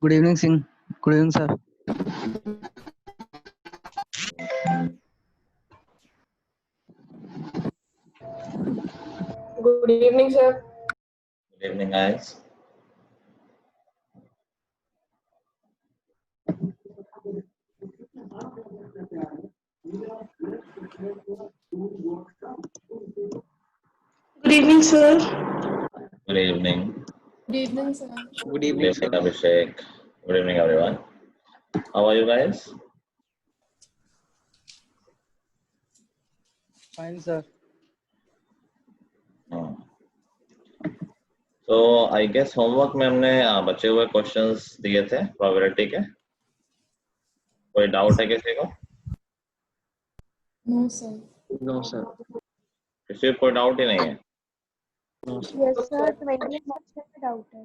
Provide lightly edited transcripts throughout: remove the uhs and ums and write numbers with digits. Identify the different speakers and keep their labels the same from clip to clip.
Speaker 1: Good evening, Singh. Good evening, sir.
Speaker 2: Good evening, sir.
Speaker 3: Good evening, guys.
Speaker 2: Good evening, sir.
Speaker 3: Good evening.
Speaker 2: Good evening, sir.
Speaker 1: Good
Speaker 3: Good
Speaker 1: evening,
Speaker 3: evening, Abhishek. Good evening, everyone. How are you guys?
Speaker 1: Fine, sir.
Speaker 3: So I guess homework में हमने बचे हुए questions दिए थे probability के. कोई doubt है किसी को?
Speaker 2: No, sir.
Speaker 1: No, sir.
Speaker 3: किसी को कोई डाउट ही नहीं है?
Speaker 1: No, sir.
Speaker 4: Yes, sir. 20 marks में डाउट है.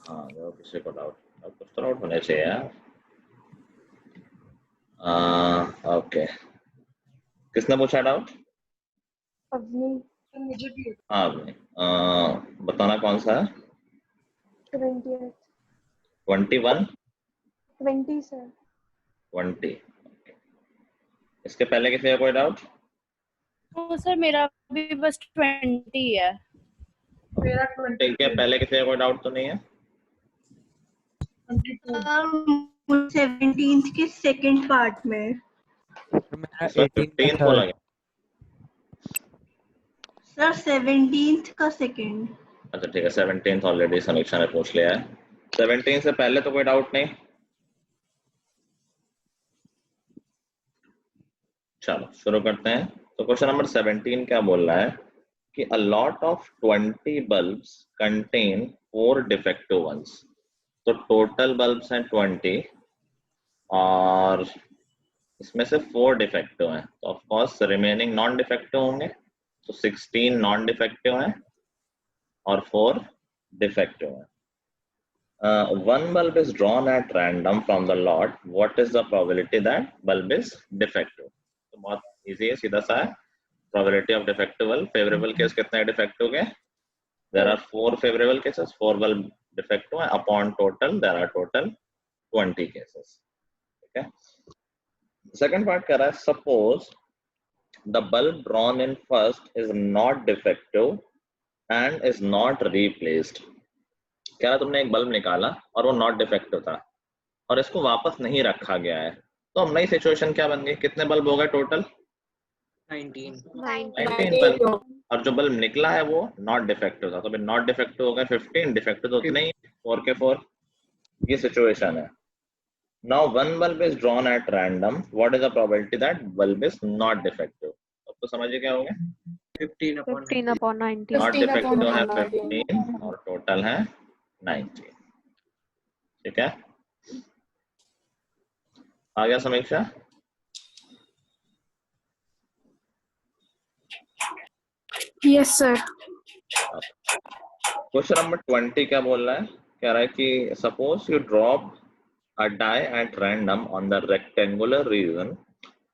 Speaker 3: हाँ, जो किसी को डाउट, कुछ तो डाउट होने चाहिए यार. ओके. किसने पूछा डाउट?
Speaker 4: अवनी.
Speaker 3: हाँ, अभी. बताना कौन सा है?
Speaker 4: 20th.
Speaker 3: 21?
Speaker 4: 20, sir.
Speaker 3: 20. इसके पहले किसी का कोई डाउट?
Speaker 5: तो सर मेरा भी बस 20 है.
Speaker 2: मेरा 20
Speaker 3: ठीक है, पहले किसी का कोई डाउट तो नहीं है?
Speaker 4: 17th के सेकंड पार्ट में.
Speaker 1: मेरा
Speaker 3: 15 बोला गया.
Speaker 4: सर 17th का सेकंड.
Speaker 3: अच्छा ठीक है, 17th ऑलरेडी समीक्षा ने पूछ लिया है. 17 से पहले तो कोई डाउट नहीं. चलो शुरू करते हैं. तो क्वेश्चन नंबर 17 क्या बोल रहा है कि a lot of 20 bulbs contain 4 defective ones. तो टोटल बल्ब्स हैं 20 और इसमें से 4 डिफेक्टिव हैं. तो of course remaining non defective होंगे. तो 16 नॉन डिफेक्टिव हैं और 4 डिफेक्टिव हैं. One bulb is drawn at random from the lot. What is the probability that bulb is defective? तो बहुत इजी है, सीधा सा है. Probability of defective bulb. Favorable case कितने defective के? There are 4 favorable cases. 4 bulb defective हैं. Upon total there are total 20 cases. Okay. Second part कह रहा है suppose the bulb drawn in first is not defective and is not replaced. कह रहा तुमने एक बल्ब निकाला और वो नॉट डिफेक्टिव था और इसको वापस नहीं रखा गया है. तो अब नई सिचुएशन क्या बन गई? कितने बल्ब हो गए टोटल?
Speaker 1: 19.
Speaker 3: 19 बल्ब. और जो बल्ब निकला है वो नॉट डिफेक्टिव था. तो नॉट डिफेक्टिव हो गए 15, डिफेक्टिव तो उतने ही 4 के 4. ये सिचुएशन है. Now one bulb is drawn at random. What is the probability that bulb is not defective? अब तो समझिए क्या हो गया.
Speaker 4: 15/19.
Speaker 3: नॉट डिफेक्टिव है 15 और टोटल है 19. ठीक है, आ गया समीक्षा?
Speaker 4: Yes, sir.
Speaker 3: क्वेश्चन नंबर 20 क्या बोल रहा है? कह रहा है कि suppose you drop a die at random on the rectangular region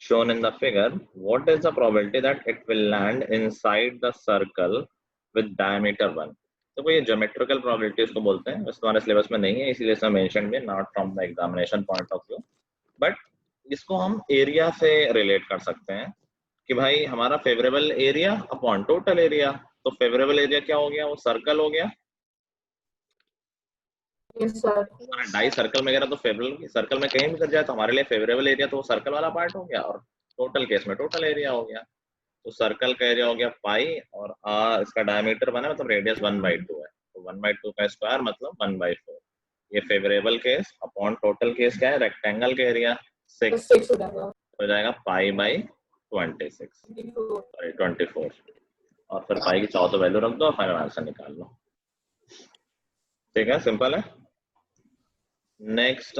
Speaker 3: shown in the figure. What is the probability that it will land inside the circle with diameter 1? तो ये ज्योमेट्रिकल प्रोबेबिलिटी इसको बोलते हैं. वैसे तुम्हारे सिलेबस में नहीं है इसीलिए इसमें मेंशन भी, not from the examination point of view, but इसको हम एरिया से रिलेट कर सकते हैं कि भाई हमारा favourable area upon total area. तो फेवरेबल एरिया क्या हो गया? वो सर्कल हो गया.
Speaker 2: Yes, sir.
Speaker 3: हमारा डाई सर्कल में गया तो फेवरेबल सर्कल में कहीं भी कर जाए तो हमारे लिए फेवरेबल एरिया तो वो सर्कल वाला पार्ट हो गया और टोटल केस में टोटल एरिया हो गया. तो सर्कल का एरिया हो गया पाई और इसका डायमीटर बना मतलब रेडियस 1/2 है. तो 1/2 का स्क्वायर मतलब 1/4. ये favourable case. Upon total case क्या है? रेक्टेंगल का एरिया 6
Speaker 2: 6 हो जाएगा.
Speaker 3: हो जाएगा पाई/26 सॉरी 24. और फिर पाई की चाहो तो वैल्यू रख दो और फाइनल आंसर निकाल लो. ठीक है, सिंपल है. नेक्स्ट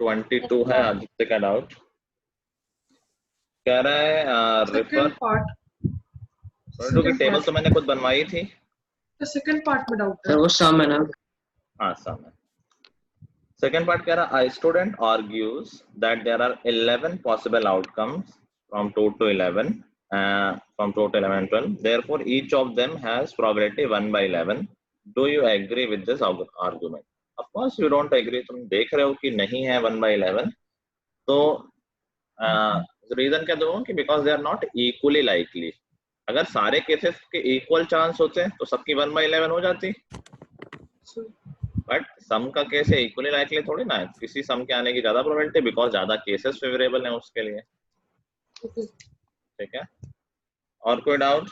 Speaker 3: 22 है. आदित्य का डाउट कह रहा है रिफर.
Speaker 2: पार्ट
Speaker 3: 22 की टेबल तो मैंने खुद बनवाई थी.
Speaker 2: तो सेकंड पार्ट में डाउट
Speaker 1: सर वो सम है ना?
Speaker 3: हाँ सम है. सेकंड पार्ट कह रहा है a student argues that there are 11 possible outcomes from 2 to 11 from 2 to 11 and 12. Therefore each of them has probability 1/11. Do you agree with this argument? Of course you don't agree, तुम देख रहे हो कि नहीं है 1/11, तो रीजन क्या दोगे कि because they are not equally likely. अगर सारे केसेस के इक्वल चांस होते तो सबकी 1/11 हो जाती, बट सम का केस है इक्वली लाइकली थोड़ी ना है, किसी सम के आने की ज्यादा प्रोबेबिलिटी बिकॉज ज्यादा केसेस फेवरेबल है उसके लिए। ठीक है, और कोई डाउट?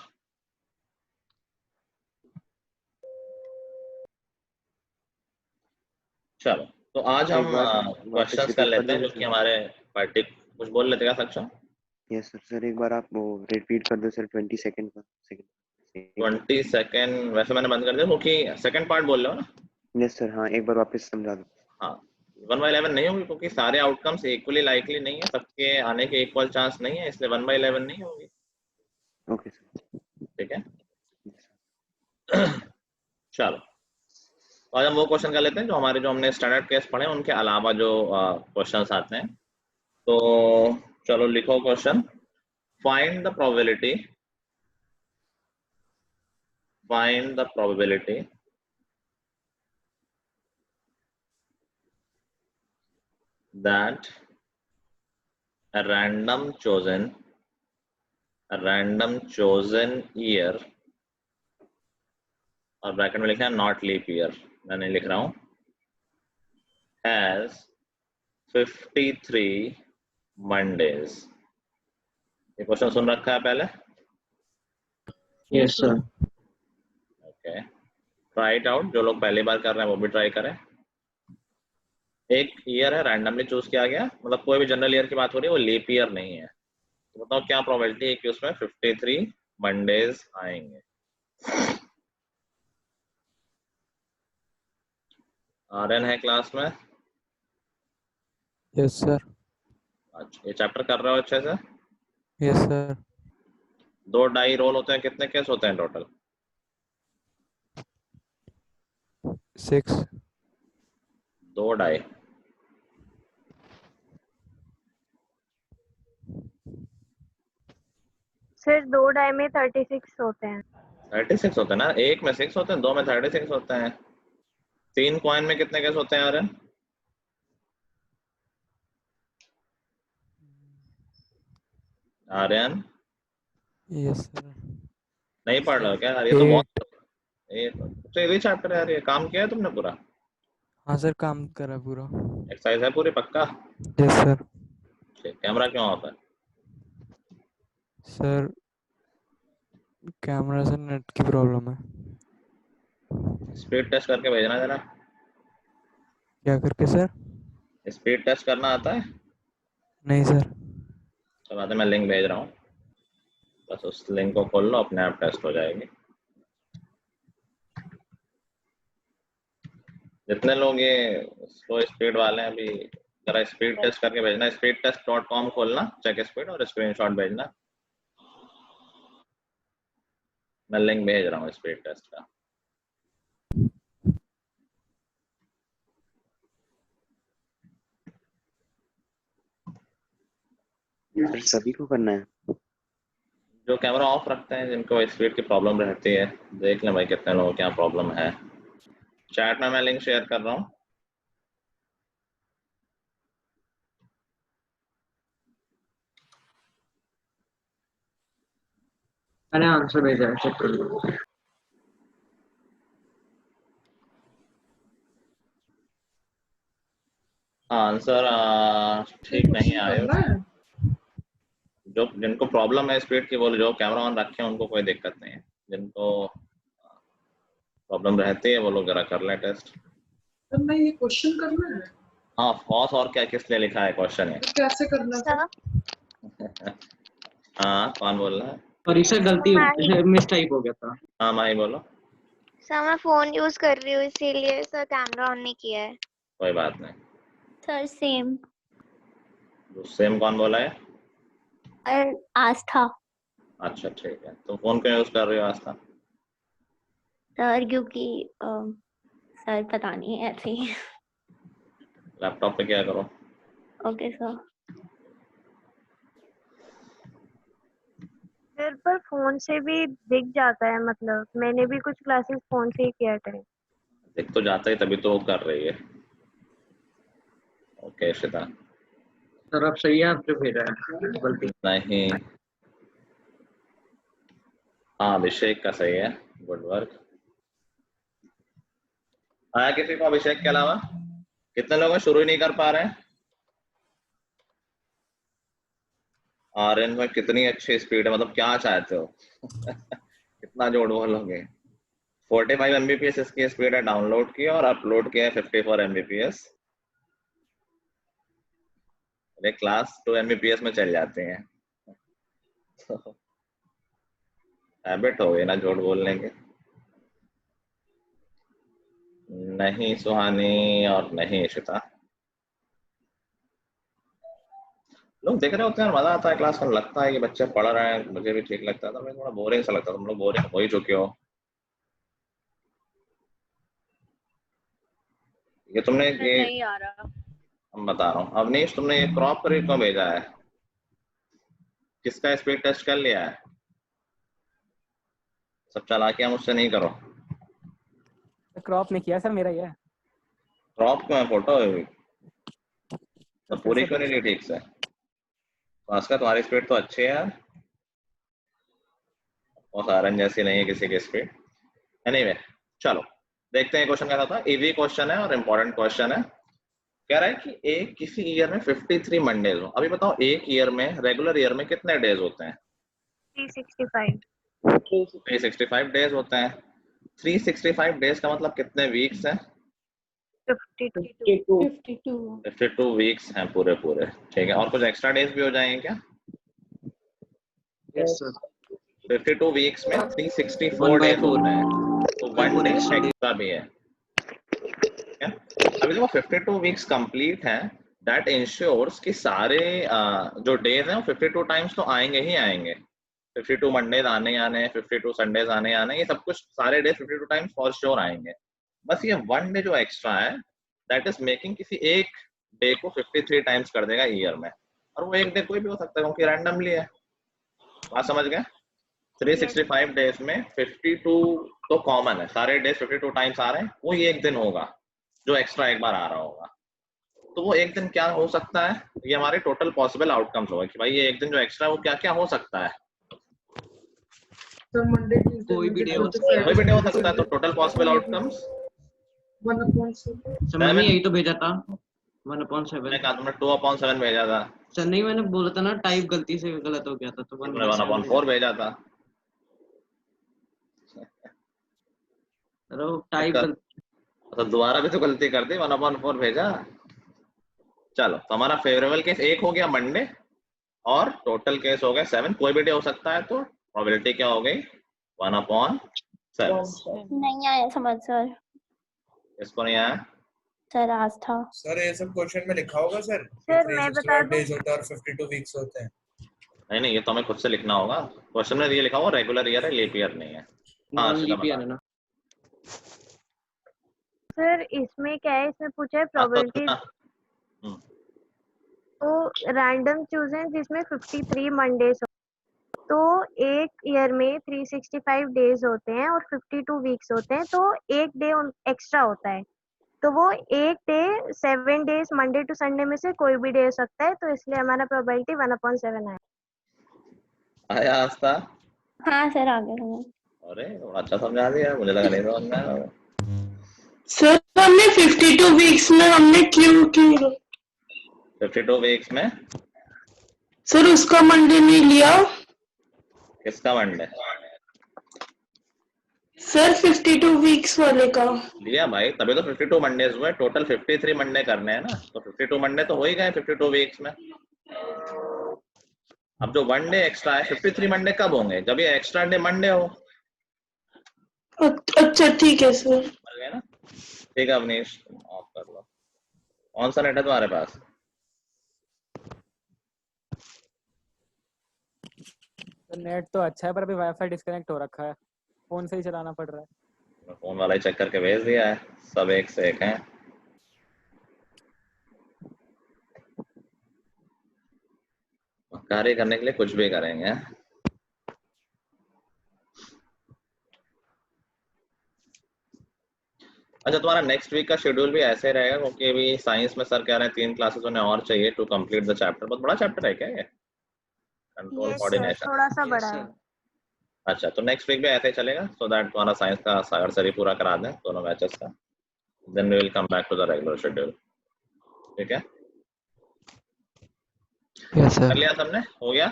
Speaker 3: चलो तो आज हम क्वेश्चंस कर लेते हैं जो कि हमारे पार्टी कुछ बोल लेते क्या सक्षम?
Speaker 6: Yes sir. सर एक बार आप वो रिपीट कर दो सर 20 सेकंड का।
Speaker 3: 20 सेकंड वैसे मैंने बंद कर दिया क्योंकि सेकंड पार्ट बोल रहे हो ना।
Speaker 6: यस सर, हाँ एक बार वापस समझा दो।
Speaker 3: हाँ 1/11 नहीं होगी क्योंकि सारे आउटकम्स इक्वली लाइकली नहीं है, सबके आने के इक्वल चांस नहीं है, इसलिए 1/11 नहीं होगी।
Speaker 6: Okay sir.
Speaker 3: ठीक है चलो तो आज हम वो क्वेश्चन कर लेते हैं जो हमारे जो हमने स्टैंडर्ड केस पढ़े उनके अलावा जो क्वेश्चंस आते हैं। तो चलो लिखो question, find the probability that a random chosen year, और ब्रैकेट में लिखा है नॉट लीप ईयर, मैं नहीं लिख रहा हूं, has 53 Mondays। ये क्वेश्चन सुन रखा है पहले?
Speaker 1: Yes sir.
Speaker 3: Okay, try it out, जो लोग पहली बार कर रहे हैं वो भी ट्राई करें। एक ईयर है रैंडमली चूज किया गया, मतलब कोई भी जनरल ईयर की बात हो रही है, वो लीप ईयर नहीं है, तो बताओ क्या प्रोबेबिलिटी है कि उसमें 53 मंडेज आएंगे? आर्यन है क्लास में?
Speaker 7: Yes sir.
Speaker 3: अच्छा, ये चैप्टर कर रहे हो अच्छे से?
Speaker 7: Yes sir.
Speaker 3: 2 डाई रोल होते हैं, कितने केस होते हैं टोटल?
Speaker 7: 6।
Speaker 3: 2 डाई।
Speaker 4: सर 2 डाई में 36 होते हैं।
Speaker 3: 36 होते हैं ना, एक में 6 होते हैं, 2 में 36 होते हैं। 3 कॉइन में कितने केस होते हैं आर्यन? Aryan
Speaker 7: yes sir.
Speaker 3: नहीं पढ़ रहे हो क्या यार? ये तो बहुत ये इजी चैप्टर है यार, ये काम किया है तुमने पूरा?
Speaker 7: हाँ सर, काम करा पूरा।
Speaker 3: एक्सरसाइज है पूरी पक्का?
Speaker 7: Yes sir.
Speaker 3: कैमरा क्यों ऑफ है?
Speaker 7: सर कैमरा से नेट की प्रॉब्लम है।
Speaker 3: स्पीड टेस्ट करके भेजना जरा।
Speaker 7: क्या करके सर?
Speaker 3: स्पीड टेस्ट करना आता है?
Speaker 7: नहीं सर।
Speaker 3: तो बाद में मैं लिंक भेज रहा हूँ, बस उस लिंक को खोल लो, अपने आप टेस्ट हो जाएगी। जितने लोग ये स्लो स्पीड वाले हैं, अभी जरा स्पीड टेस्ट करके भेजना। speedtest.com खोलना, चेक स्पीड, और स्क्रीनशॉट भेजना। मैं लिंक भेज रहा हूँ स्पीड टेस्ट का।
Speaker 6: सर सभी को करना है?
Speaker 3: जो कैमरा ऑफ रखते हैं, जिनको स्पीड की प्रॉब्लम रहती है, देख लें भाई कितने लोगों को क्या प्रॉब्लम है। चैट में मैं लिंक शेयर कर रहा हूँ।
Speaker 1: मैंने आंसर भेजा है, चेक कर लो।
Speaker 3: आंसर ठीक नहीं आए। जो जिनको प्रॉब्लम है स्पीड की, वो जो कैमरा ऑन रखे हैं उनको कोई दिक्कत नहीं है, जिनको प्रॉब्लम रहती है वो लोग जरा कर लें टेस्ट।
Speaker 2: तो मैं ये क्वेश्चन करना है?
Speaker 3: हाँ ऑफ कोर्स, और क्या, किस लिए लिखा है क्वेश्चन है?
Speaker 2: कैसे करना है?
Speaker 3: हाँ कौन बोल रहा है?
Speaker 1: और इसे गलती मिस टाइप हो गया था।
Speaker 3: हाँ माही बोलो।
Speaker 8: सर मैं फोन यूज कर रही हूँ इसीलिए सर कैमरा ऑन नहीं किया है।
Speaker 3: कोई बात नहीं।
Speaker 8: Sir same.
Speaker 3: सेम कौन बोला है?
Speaker 8: आस्था।
Speaker 3: अच्छा ठीक है, तो फोन क्यों यूज कर रही हो आस्था?
Speaker 8: सर क्योंकि सर पता नहीं ऐसे ही।
Speaker 3: लैपटॉप पे क्या करो?
Speaker 8: Okay sir.
Speaker 4: सर पर फोन से भी दिख जाता है, मतलब मैंने भी कुछ क्लासेस फोन से ही किया थे।
Speaker 3: दिख तो जाता है तभी तो वो कर रही है। ओके इशिता।
Speaker 1: सर अब सही है, आपने भेजा है गलती।
Speaker 3: नहीं, हाँ अभिषेक का सही है, गुड वर्क। आया किसी को अभिषेक के अलावा? कितने लोग हैं शुरू ही नहीं कर पा रहे हैं? आर्यन में कितनी अच्छी स्पीड है, मतलब क्या चाहते हो? कितना जोड़ बोलोगे? 45 Mbps इसकी स्पीड है डाउनलोड की, और अपलोड किया है 54 Mbps। अरे क्लास 2 Mbps में चल जाते हैं। हैबिट हो गई ना जोड़ बोलने के। नहीं सुहानी और नहीं इशिता। लोग देख रहे होते हैं, मजा आता है क्लास में, लगता है कि बच्चे पढ़ रहे हैं, मुझे भी ठीक लगता है। तो मुझे थोड़ा बोरिंग सा लगता है, तुम लोग बोरिंग हो ही चुके हो। ये तुमने ये
Speaker 5: नहीं आ रहा।
Speaker 3: हम बता रहा हूँ अवनीश, तुमने ये क्रॉप करके क्यों भेजा है? किसका स्पीड टेस्ट कर लिया है? सब चालाकियां मुझसे नहीं करो।
Speaker 9: क्रॉप नहीं किया सर, मेरा ही है।
Speaker 3: क्रॉप क्यों है फोटो? तो पूरी क्यों नहीं ली ठीक से? भास्कर तुम्हारी स्पीड तो अच्छी है यार, और सारन जैसी नहीं है किसी की स्पीड। एनीवे चलो देखते हैं क्वेश्चन कैसा था। इजी क्वेश्चन है और इम्पोर्टेंट क्वेश्चन है। कह रहा है कि एक किसी ईयर में 53 मंडेज हो। अभी बताओ एक ईयर में, रेगुलर ईयर में कितने डेज होते हैं?
Speaker 4: 365।
Speaker 3: 365 डेज होते हैं। 365 डेज का मतलब कितने वीक्स हैं?
Speaker 4: 52।
Speaker 3: 52 वीक्स हैं पूरे पूरे। ठीक है, और कुछ एक्स्ट्रा डेज भी हो जाएंगे क्या?
Speaker 1: Yes sir.
Speaker 3: 52 वीक्स में 364 डेज होते हैं, तो 1 डे एक्स्ट्रा भी है। अभी देखो 52 वीक्स कंप्लीट है, दैट इंश्योर्स कि सारे जो डेज हैं वो 52 टाइम्स तो आएंगे ही आएंगे। 52 मंडेज आने आने, 52 संडेज आने आने, ये सब कुछ सारे डेज 52 टाइम्स फॉर श्योर आएंगे। बस ये 1 डे जो एक्स्ट्रा है, दैट इज मेकिंग किसी एक डे को 53 टाइम्स कर देगा ईयर में। और वो एक डे कोई भी हो सकता है क्योंकि रैंडमली है। बात समझ गए? 365 डेज में 52 तो कॉमन है, सारे डेज 52 टाइम्स आ रहे हैं, वो ये एक दिन होगा जो एक्स्ट्रा एक बार आ रहा होगा। तो वो एक दिन क्या हो सकता है? ये हमारे टोटल पॉसिबल आउटकम्स होगा कि भाई ये एक दिन जो एक्स्ट्रा है वो क्या क्या हो सकता है।
Speaker 2: सर मंडे
Speaker 1: कोई भी डे हो सकता है।
Speaker 3: कोई भी डे हो सकता है, तो टोटल पॉसिबल आउटकम्स
Speaker 2: 1/7।
Speaker 1: सर मैंने यही तो भेजा था 1/7।
Speaker 3: मैंने कहा तुमने 2/7 भेजा था।
Speaker 1: सर नहीं, मैंने बोला था ना टाइप गलती से गलत हो गया था, तो
Speaker 3: तुमने 1/4 भेजा था।
Speaker 1: सर वो टाइप
Speaker 3: तो दोबारा भी तो गलती कर दी, 1/4 भेजा। चलो तो हमारा फेवरेबल केस एक हो गया मंडे, और टोटल केस हो गए 7। कोई भी डे हो सकता है, तो प्रोबेबिलिटी क्या हो गई? 1/7।
Speaker 8: नहीं आया समझ सर।
Speaker 3: इसको नहीं आया?
Speaker 8: सर आज था।
Speaker 10: सर ये सब क्वेश्चन में लिखा होगा सर
Speaker 4: सर मैं बता
Speaker 10: 365
Speaker 4: दूं।
Speaker 10: डेज होता है और 52 वीक्स होते हैं।
Speaker 3: नहीं नहीं, ये तो हमें खुद से लिखना होगा। क्वेश्चन में ये लिखा हुआ रेगुलर ईयर है, लीप ईयर नहीं है। हाँ
Speaker 1: नॉन लीप ईयर है ना
Speaker 4: सर इसमें क्या है, इसमें पूछा है प्रोबेबिलिटी। तो रैंडम चूज है जिसमें 53 मंडेज, तो एक ईयर में 365 डेज होते हैं और 52 वीक्स होते हैं, तो एक डे एक्स्ट्रा होता है। तो वो एक day 7 days Monday to Sunday में से कोई भी डे हो सकता है, तो इसलिए हमारा प्रोबेबिलिटी 1/7 है।
Speaker 3: आया आस्था?
Speaker 8: हाँ सर आ गया समझ।
Speaker 3: अरे थोड़ा अच्छा समझा दिया, मुझे लगा नहीं समझ में आया।
Speaker 2: सर हमने 52 वीक्स में हमने क्यों किया?
Speaker 3: 52 वीक्स में
Speaker 2: सर उसका मंडे नहीं लिया
Speaker 3: किसका मंडे?
Speaker 2: सर 52 वीक्स वाले का
Speaker 3: लिया भाई, तभी तो 52 मंडेज हुए। टोटल 53 मंडे करने हैं ना, तो 52 मंडे तो हो ही गए 52 वीक्स में। अब जो 1 डे एक्स्ट्रा है, 53 मंडे कब होंगे? जब ये एक्स्ट्रा डे मंडे हो।
Speaker 2: अच्छा ठीक है सर।
Speaker 3: समझ गए ना? ठीक है अवनीश, ऑफ कर लो। कौन सा नेट है तुम्हारे पास?
Speaker 9: नेट तो अच्छा है पर अभी वाईफाई डिस्कनेक्ट हो रखा है, फोन से ही चलाना पड़ रहा है।
Speaker 3: फोन वाला ही चेक करके भेज दिया है, सब एक से एक हैं। कार्य करने के लिए कुछ भी करेंगे। अच्छा, तुम्हारा नेक्स्ट वीक का शेड्यूल भी ऐसे रहेगा क्योंकि अभी साइंस में सर कह रहे हैं 3 क्लासेस उन्हें और चाहिए टू कंप्लीट द चैप्टर। बहुत बड़ा चैप्टर है क्या ये, कंट्रोल
Speaker 4: यस सर,
Speaker 3: कोऑर्डिनेशन?
Speaker 4: थोड़ा सा
Speaker 1: Yes,
Speaker 4: बड़ा
Speaker 1: sir.
Speaker 4: है।
Speaker 3: अच्छा, तो नेक्स्ट वीक भी ऐसे ही चलेगा सो दैट तुम्हारा साइंस का सागर सर ही पूरा करा दें दोनों बैचेस का, then we will come back to the regular schedule. ठीक है,
Speaker 7: यस
Speaker 3: कर
Speaker 7: सर।
Speaker 3: लिया सबने? हो गया?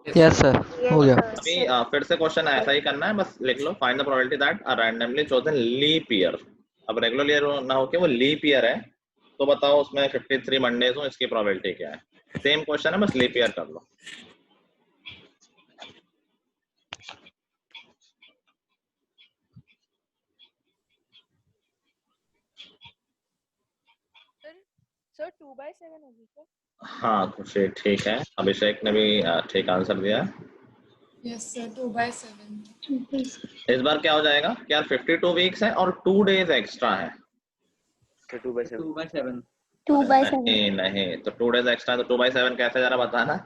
Speaker 7: यस सर, हो
Speaker 4: यस
Speaker 7: गया।
Speaker 4: सर।
Speaker 3: अभी फिर से क्वेश्चन ऐसा ही करना है, बस लिख लो find the probability that a randomly chosen leap year, अब रेगुलर ईयर ना होके वो लीप ईयर है, तो बताओ उसमें 53 मंडेज हो, इसकी प्रोबेबिलिटी क्या है? सेम क्वेश्चन है, बस लीप ईयर कर लो।
Speaker 5: सर 2/7 होगी सर?
Speaker 3: हाँ खुशी ठीक है, अभिषेक ने भी ठीक आंसर दिया।
Speaker 5: Yes sir 2/7।
Speaker 3: इस बार क्या हो जाएगा कि यार 52 वीक्स है और 2 डेज एक्स्ट्रा है।
Speaker 6: 2/7
Speaker 1: 2/7.
Speaker 8: 2/7
Speaker 3: नहीं नहीं, तो 2 डेज एक्स्ट्रा है तो 2/7 कैसे, जरा बताना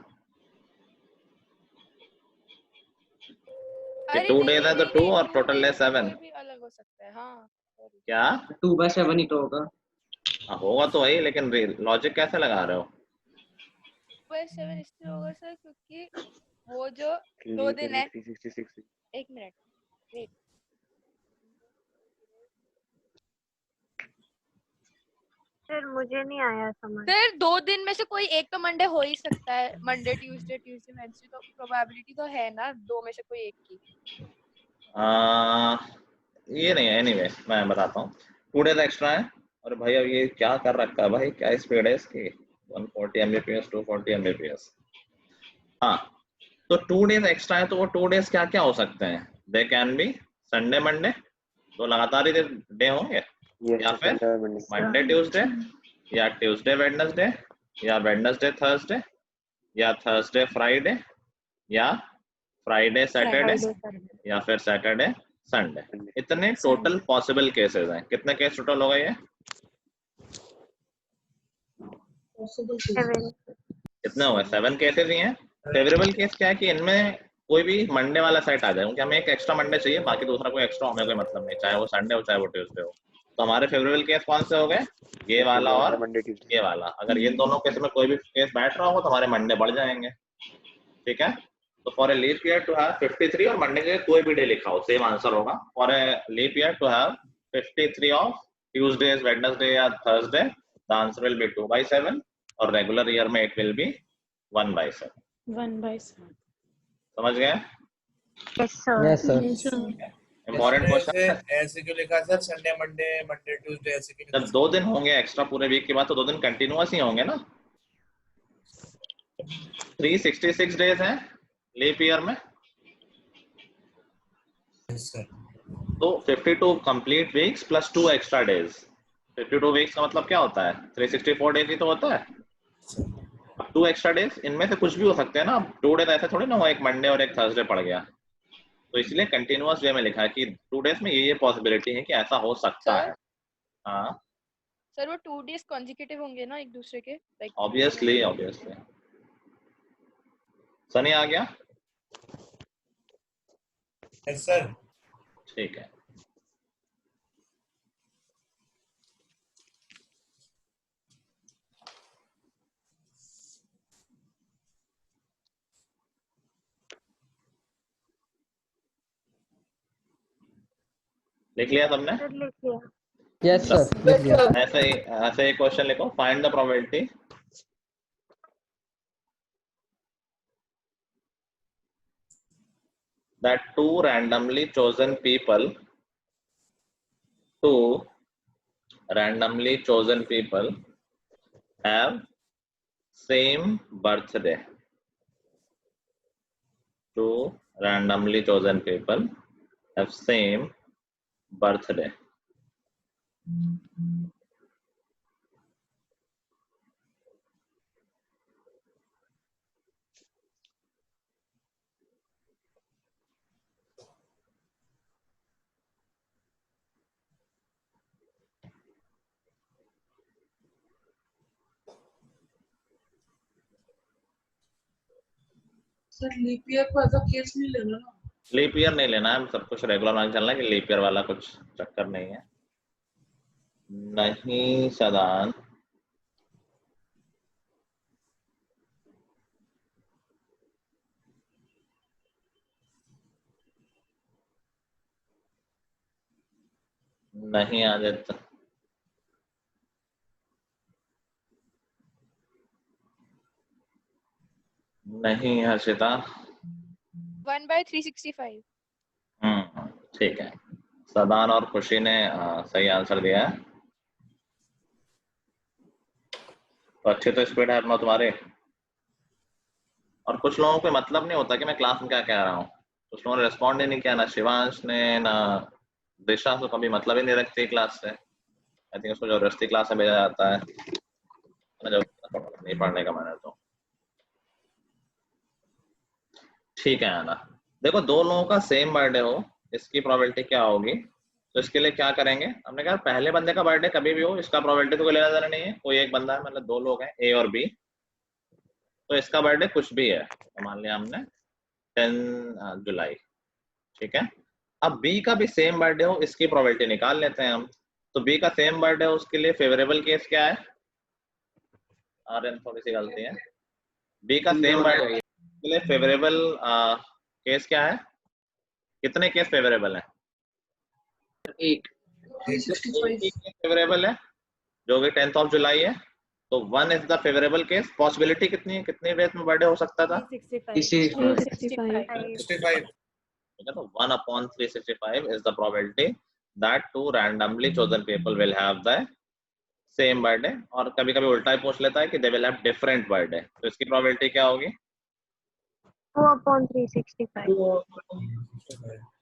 Speaker 3: कि 2 डेज है तो 2 और टोटल है 7।
Speaker 5: भी अलग हो सकता है। हाँ
Speaker 3: क्या
Speaker 1: 2/7 ही तो होगा.
Speaker 3: होगा तो वही, लेकिन लॉजिक कैसे लगा रहे हो?
Speaker 5: 2/7 इसलिए होगा सर क्योंकि वो जो 2
Speaker 6: लीप
Speaker 5: दिन
Speaker 6: ईयर
Speaker 5: है।
Speaker 6: 366
Speaker 5: एक मिनट वेट,
Speaker 4: सर मुझे नहीं आया समझ।
Speaker 5: सर 2 दिन में से कोई एक तो मंडे हो ही सकता है, मंडे ट्यूसडे वेडनेसडे, तो प्रोबेबिलिटी तो है ना 2 में से कोई एक की।
Speaker 3: ये नहीं है, एनीवे मैं बताता हूँ। 2 डेज एक्स्ट्रा है, और भाई अब ये क्या कर रखा है भाई, क्या स्पीड है इसकी, 140 Mbps 240 Mbps। हाँ, तो 2 डेज एक्स्ट्रा है तो वो 2 डेज क्या क्या हो सकते हैं? They can be Sunday Monday, तो लगातार ही डे होंगे, या
Speaker 6: यस
Speaker 3: फिर
Speaker 6: संडे मंडे
Speaker 3: मंडे ट्यूसडे, या ट्यूसडे वेडनेसडे, या वेडनेसडे थर्सडे, या थर्सडे फ्राइडे, या फ्राइडे सैटरडे, या फिर सैटरडे संडे। इतने टोटल पॉसिबल केसेस हैं। कितने केस टोटल हो गए ये?
Speaker 4: 7।
Speaker 3: कितने हो गए? 7 केसेस ही हैं। फेवरेबल केस क्या है कि इनमें कोई भी मंडे वाला सेट आ जाए, क्योंकि हमें एक एक्स्ट्रा मंडे चाहिए, बाकी दूसरा कोई एक्स्ट्रा हमें कोई मतलब नहीं, चाहे वो संडे हो चाहे वो ट्यूसडे हो। तो हमारे फेवरेबल केस कौन से हो गए? ये वाला और
Speaker 6: मंडे ट्यूसडे
Speaker 3: ये वाला। अगर ये दोनों केस में कोई भी केस बैठ रहा होगा तो हमारे मंडे बढ़ जाएंगे। ठीक है, तो for a leap year to have 53, और मंडे के कोई भी डे लिखा हो सेम आंसर होगा। For a leap year to have 53 of Tuesdays Wednesday या Thursday, the answer will be 2/7, और रेगुलर ईयर में इट विल बी 1/7।
Speaker 5: 1/7।
Speaker 3: समझ गए?
Speaker 4: Yes sir.
Speaker 7: Yes sir.
Speaker 3: Important question.
Speaker 10: ऐसे क्यों लिखा sir? Sunday Monday Monday Tuesday ऐसे क्यों लिखा?
Speaker 3: जब 2 दिन होंगे एक्स्ट्रा पूरे वीक के बाद, तो 2 दिन कंटिन्यूअस ही होंगे ना। 366 डेज हैं लीप ईयर में,
Speaker 10: सर
Speaker 3: तो 52 complete weeks plus 2 extra days. 52 weeks का मतलब क्या होता है? 364 डेज ही तो होता है। 2 एक्स्ट्रा डेज, इनमें से कुछ भी हो सकते हैं ना। 2 डेज ऐसे थोड़ी ना हो एक मंडे और एक थर्सडे पड़ गया, तो इसलिए कंटिन्यूअस वे में लिखा है कि 2 डेज में ये पॉसिबिलिटी है कि ऐसा हो सकता है। हाँ
Speaker 5: सर वो 2 डेज कॉन्जिक्यूटिव होंगे ना एक दूसरे के, लाइक
Speaker 3: ऑब्वियसली। सनी आ गया?
Speaker 10: Yes sir.
Speaker 3: ठीक है, लिख लिया सबने?
Speaker 4: सर लिख लिया।
Speaker 7: यस सर, लिख लिया।
Speaker 3: ऐसे ही क्वेश्चन लिखो, find the probability that two randomly chosen people have same birthday. Two randomly chosen people have same birthday.
Speaker 2: Sir leap year को ऐसा केस नहीं लेना ना।
Speaker 3: लीप ईयर नहीं लेना है, सब कुछ रेगुलर मान चलना है कि लीप ईयर वाला कुछ चक्कर नहीं है। नहीं सदान, नहीं आदित्य, नहीं हर्षिता।
Speaker 5: 1/365।
Speaker 3: ठीक है, सदान और खुशी ने सही आंसर दिया है। तो अच्छे तो स्पीड है अपना तुम्हारे। और कुछ लोगों को मतलब नहीं होता कि मैं क्लास में क्या कह रहा हूँ। कुछ लोगों ने रिस्पॉन्ड ही नहीं किया, ना शिवांश ने ना दिशा, तो कभी मतलब ही नहीं रखती क्लास से। आई थिंक उसको जबरदस्ती क्लास में भेजा जाता है, जब नहीं पढ़ने का मन है तो। ठीक है आना, देखो दो लोगों का सेम बर्थडे हो, इसकी प्रोबेबिलिटी क्या होगी। तो इसके लिए क्या करेंगे, हमने कहा पहले बंदे का बर्थडे कभी भी हो, इसका प्रोबेबिलिटी तो कोई लेना देना नहीं है। कोई एक बंदा है, मतलब दो लोग हैं ए और बी, तो इसका बर्थडे कुछ भी है, तो मान लिया हमने 10 जुलाई। ठीक है, अब बी का भी सेम बर्थडे हो, इसकी प्रोबेबिलिटी निकाल लेते हैं हम। तो बी का सेम बर्थडे हो, उसके लिए फेवरेबल केस क्या है। आर्यन थोड़ी सी गलती है, बी का सेम बर्थडे के लिए फेवरेबल केस क्या है। कितने केस फेवरेबल है।
Speaker 1: एक
Speaker 3: फेवरेबल है जो कि 10 जुलाई है, तो 1 is the favourable case. Possibility कितनी है, कितनी डेज में बर्थडे हो सकता था।
Speaker 10: 365।
Speaker 3: तो 1/365 is the probability that two randomly chosen people will have the same birthday। और कभी कभी उल्टा ही पूछ लेता है कि they will have different birthday, तो इसकी probability क्या होगी।
Speaker 4: 2/365।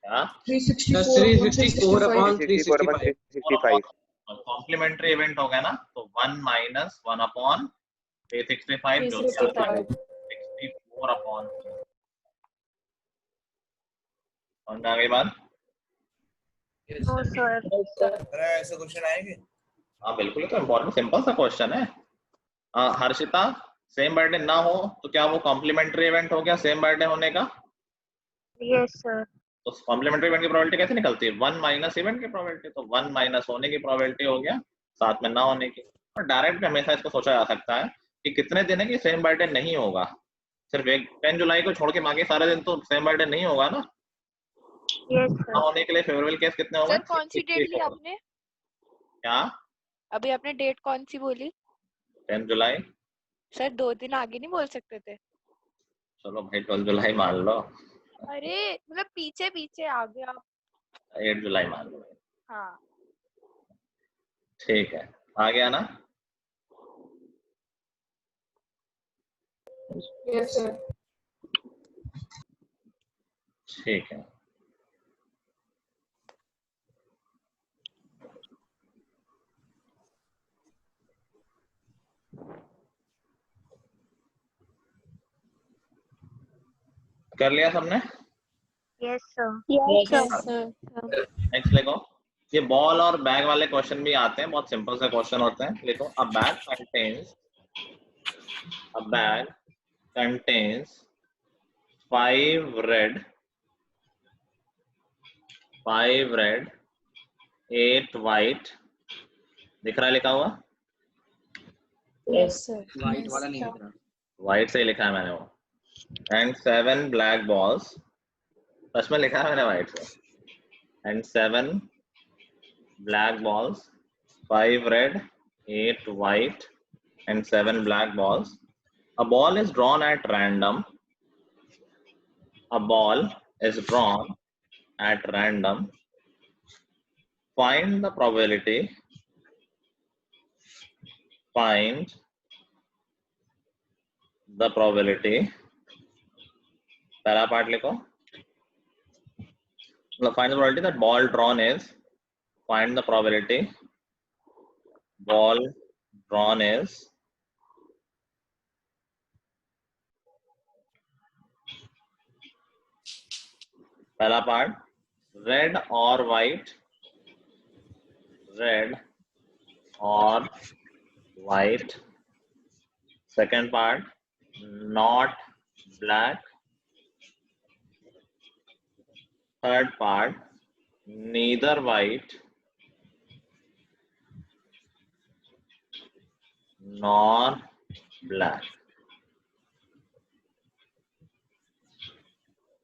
Speaker 3: क्या
Speaker 6: 364/365।
Speaker 3: कॉम्प्लीमेंट्री इवेंट हो गया ना, तो 1 - 1/365 जो 64/। समझ आ गई बात।
Speaker 4: No sir.
Speaker 10: ऐसे क्वेश्चन आएंगे।
Speaker 3: हाँ बिल्कुल, तो इम्पोर्टेंट सिंपल सा क्वेश्चन है। हर्षिता, सेम बर्थडे ना हो तो क्या वो कॉम्प्लीमेंट्री इवेंट हो गया सेम बर्थडे होने का।
Speaker 4: Yes sir.
Speaker 3: तो कॉम्प्लीमेंट्री इवेंट की प्रोबेबिलिटी कैसे निकलती है, 1 माइनस इवेंट की प्रोबेबिलिटी, तो 1 माइनस होने की प्रोबेबिलिटी हो गया साथ में ना होने की। और डायरेक्ट भी हमेशा इसको सोचा जा सकता है कि कितने दिन है कि सेम बर्थडे नहीं होगा। सिर्फ एक 10 जुलाई को छोड़ के बाकी सारे दिन तो सेम बर्थडे नहीं होगा ना।
Speaker 4: यस
Speaker 3: ना
Speaker 4: सर।
Speaker 3: होने के लिए फेवरेबल केस कितने होंगे।
Speaker 5: सर कौन सी डेट ली आपने,
Speaker 3: क्या
Speaker 5: अभी आपने डेट कौन सी बोली।
Speaker 3: 10 जुलाई।
Speaker 5: सर 2 दिन आगे नहीं बोल सकते थे।
Speaker 3: चलो भाई 12 जुलाई मान लो,
Speaker 5: अरे मतलब पीछे पीछे आगे आप।
Speaker 3: 8 जुलाई मान लो।
Speaker 5: हाँ
Speaker 3: ठीक है, आ गया ना।
Speaker 2: Yes sir.
Speaker 3: ठीक है, कर लिया सबने।
Speaker 4: Yes sir.
Speaker 3: नेक्स्ट लिखो, ये बॉल और बैग वाले क्वेश्चन भी आते हैं, बहुत सिंपल से क्वेश्चन होते हैं। लिखो, अ बैग कंटेन्स 5 red 8 white। दिख रहा है लिखा हुआ।
Speaker 2: Yes sir.
Speaker 1: व्हाइट वाला नहीं दिख रहा।
Speaker 3: व्हाइट से ही लिखा है मैंने वो। एंड 7 ब्लैक बॉल्स, सच में लिखा है मैंने व्हाइट से। And 7 black balls, 5 red, 8 white, and 7 black balls. A ball is drawn at random. A ball is drawn at random. Find the probability. Find the probability. पहला पार्ट लिखो। Find the probability that ball drawn is. Find the probability. Ball drawn is. पहला part, red or white. Red or white. Second part, not black. Third part, neither white nor black.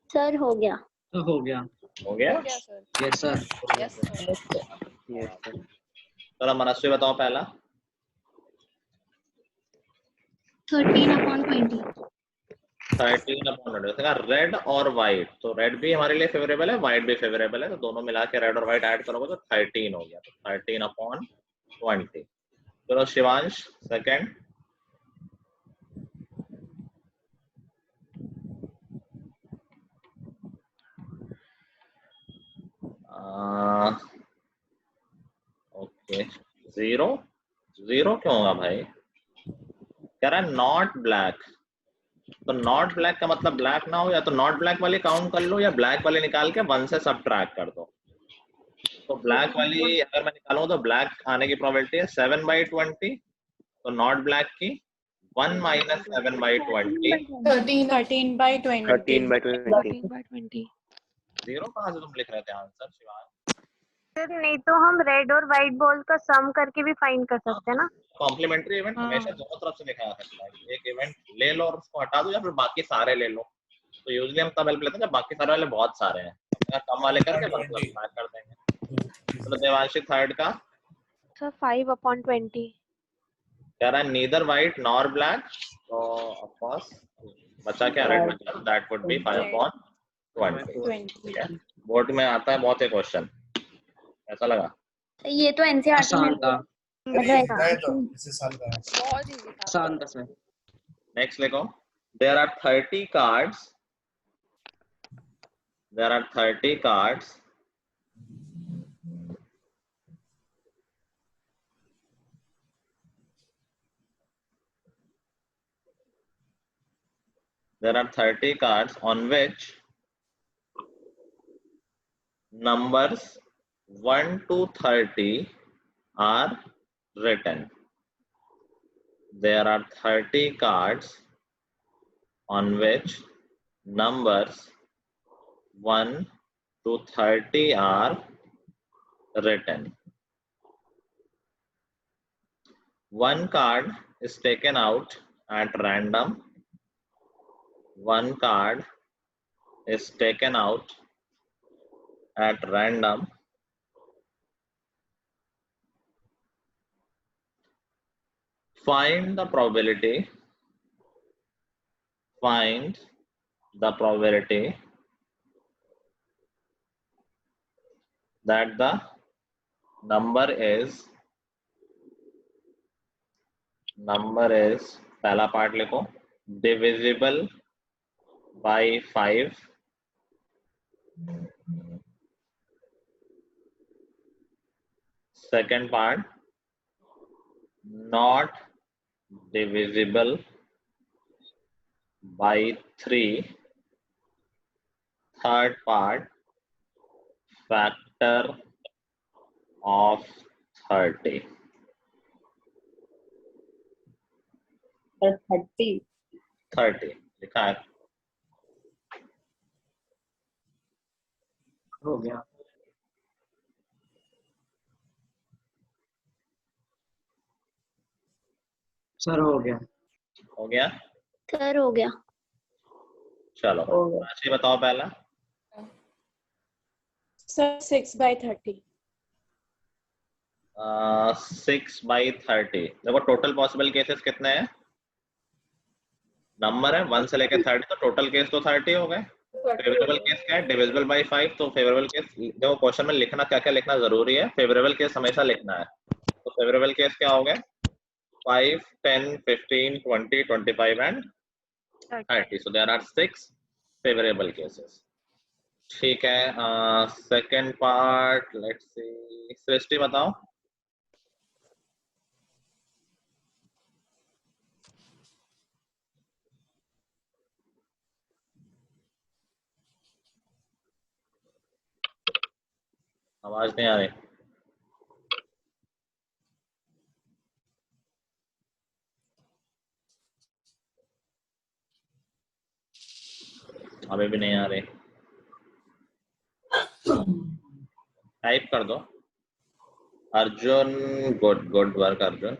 Speaker 8: Sir हो गया।
Speaker 1: हो गया।
Speaker 3: हो गया?
Speaker 5: हो गया sir.
Speaker 1: Yes sir.
Speaker 5: Yes sir.
Speaker 6: Yes sir.
Speaker 3: चलो मनस्वी बताओ पहला।
Speaker 8: 13/20।
Speaker 3: 13/20। रेड और व्हाइट, तो रेड भी हमारे लिए फेवरेबल है, व्हाइट भी फेवरेबल है, तो दोनों मिला के रेड और व्हाइट ऐड करोगे तो 13 हो गया। तो 13/20। चलो शिवांश सेकंड। ओके 0 0 क्यों होगा भाई? कह रहा है नॉट ब्लैक, तो नॉट ब्लैक का मतलब ब्लैक ना हो, या तो नॉट ब्लैक वाली काउंट कर लो या ब्लैक वाली निकाल के 1 से सब्ट्रैक्ट कर दो। तो ब्लैक वाली अगर मैं निकालूं तो ब्लैक आने की प्रोबेबिलिटी है 7/20, तो नॉट ब्लैक की 1 - 7/20।
Speaker 8: 13/20।
Speaker 3: 0 कहाँ से तुम लिख रहे थे आंसर शिवांश?
Speaker 4: सर नहीं तो हम रेड और व्हाइट बॉल का सम करके भी फाइंड कर सकते हैं ना।
Speaker 3: कॉम्प्लीमेंट्री इवेंट हमेशा दोनों तरफ से लिखा जा सकता है। एक इवेंट ले लो और उसको हटा दो, या फिर बाकी सारे ले लो। तो यूजुअली हम तब हेल्प लेते हैं जब बाकी सारे वाले बहुत सारे हैं, कम वाले करके मतलब मैच कर देंगे। तो देवांशी थर्ड का
Speaker 4: सर 5/20।
Speaker 3: कह रहा है नीदर व्हाइट नॉर ब्लैक, तो ऑफ कोर्स बचा क्या? रेड बचा, दैट वुड बी 5/20। बोर्ड में आता है बहुत ही क्वेश्चन, ऐसा लगा?
Speaker 8: ये तो एनसीईआरटी में
Speaker 1: आसान था।
Speaker 10: इसी साल का है।
Speaker 5: बहुत इजी था।
Speaker 1: आसान था सर।
Speaker 3: नेक्स्ट लिखो। There are 30 cards. There are 30 cards. There are 30 cards on which numbers 1 to 30 are written. There are 30 cards on which numbers 1 to 30 are written. One card is taken out at random. One card is taken out at random. Find the probability. Find the probability that the number is पहला part लिखो divisible by 5. Second part not divisible by 3. Third part factor of 30. 30 लिखा है।
Speaker 1: हो गया। Sir हो गया।
Speaker 3: हो गया?
Speaker 8: सर हो गया।
Speaker 3: चलो राशि बताओ पहला।
Speaker 2: सर 6/30।
Speaker 3: 6/30। देखो टोटल पॉसिबल केसेस कितने हैं? नंबर है 1 से लेकर 30, तो टोटल केस तो 30 हो गए। फेवरेबल केस क्या है? Divisible by 5। तो फेवरेबल केस देखो क्वेश्चन में लिखना क्या क्या लिखना जरूरी है। फेवरेबल केस हमेशा लिखना है। तो फेवरेबल केस क्या हो गए? 5, 10, 15, 20, 25 and 30. So there are 6 favorable cases. ठीक है। Second part let's see. Srishti बताओ। आवाज नहीं आ रही। अभी भी नहीं आ रही। टाइप कर दो। Arjun good work Arjun.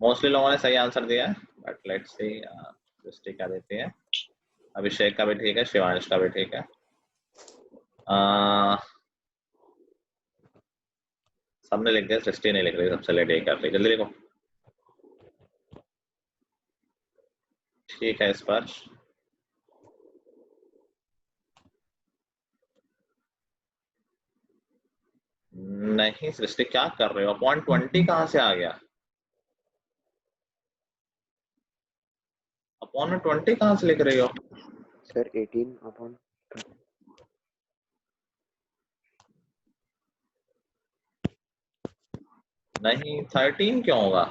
Speaker 3: Mostly लोगों ने सही आंसर दिया है, बट लेट्स सी दृष्टि क्या देती है। अभिषेक का भी ठीक है, शिवांश का भी ठीक है। सबने लिख दिया, सृष्टि नहीं लिख रही, सबसे लेट यही कर रही, जल्दी लिखो। ठीक है स्पर्श। नहीं सृष्टि क्या कर रहे हो, अपॉन 20 कहाँ से आ गया? अपॉन 20 कहाँ से लिख रही हो?
Speaker 6: सर 18 अपॉन
Speaker 3: नहीं 13 क्यों होगा?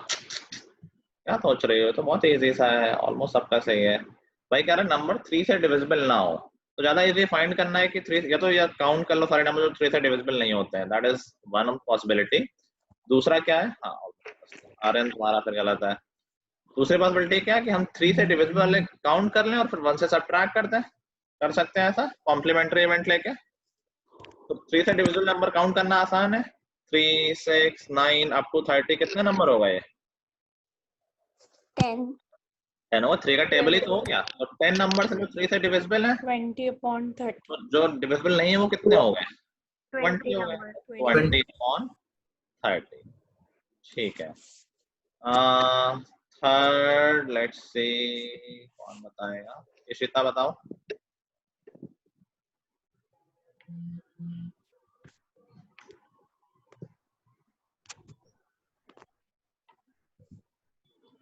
Speaker 3: क्या सोच रही हो? तो बहुत इजी सा है, ऑलमोस्ट सबका सही है। भाई कह रहा है नंबर 3 से डिविजिबल ना हो, तो ज्यादा इजी फाइंड करना है कि 3 या तो या काउंट कर लो सारे नंबर जो 3 से डिविजिबल नहीं होते हैं, दैट इज वन पॉसिबिलिटी। दूसरा क्या है, हाँ आर्यन तुम्हारा फिर गलत है। दूसरी पॉसिबिलिटी क्या है कि हम 3 से डिविजिबल वाले काउंट कर लें और फिर 1 से सब्ट्रैक्ट कर दें, कर सकते हैं ऐसा कॉम्प्लीमेंट्री इवेंट लेके। तो 3 से डिविजिबल नंबर काउंट करना आसान है, 3, 6, 9 अप टू 30 कितने नंबर हो गए? 10 होगा, 3 का टेबल ही तो हो गया। तो 10 नंबर से जो 3 से डिविजिबल है
Speaker 5: 20/30
Speaker 3: तो जो डिविजिबल नहीं है वो कितने हो गए? 20 हो गए, 20/30। ठीक है। थर्ड लेट्स सी कौन बताएगा? इशिता बताओ।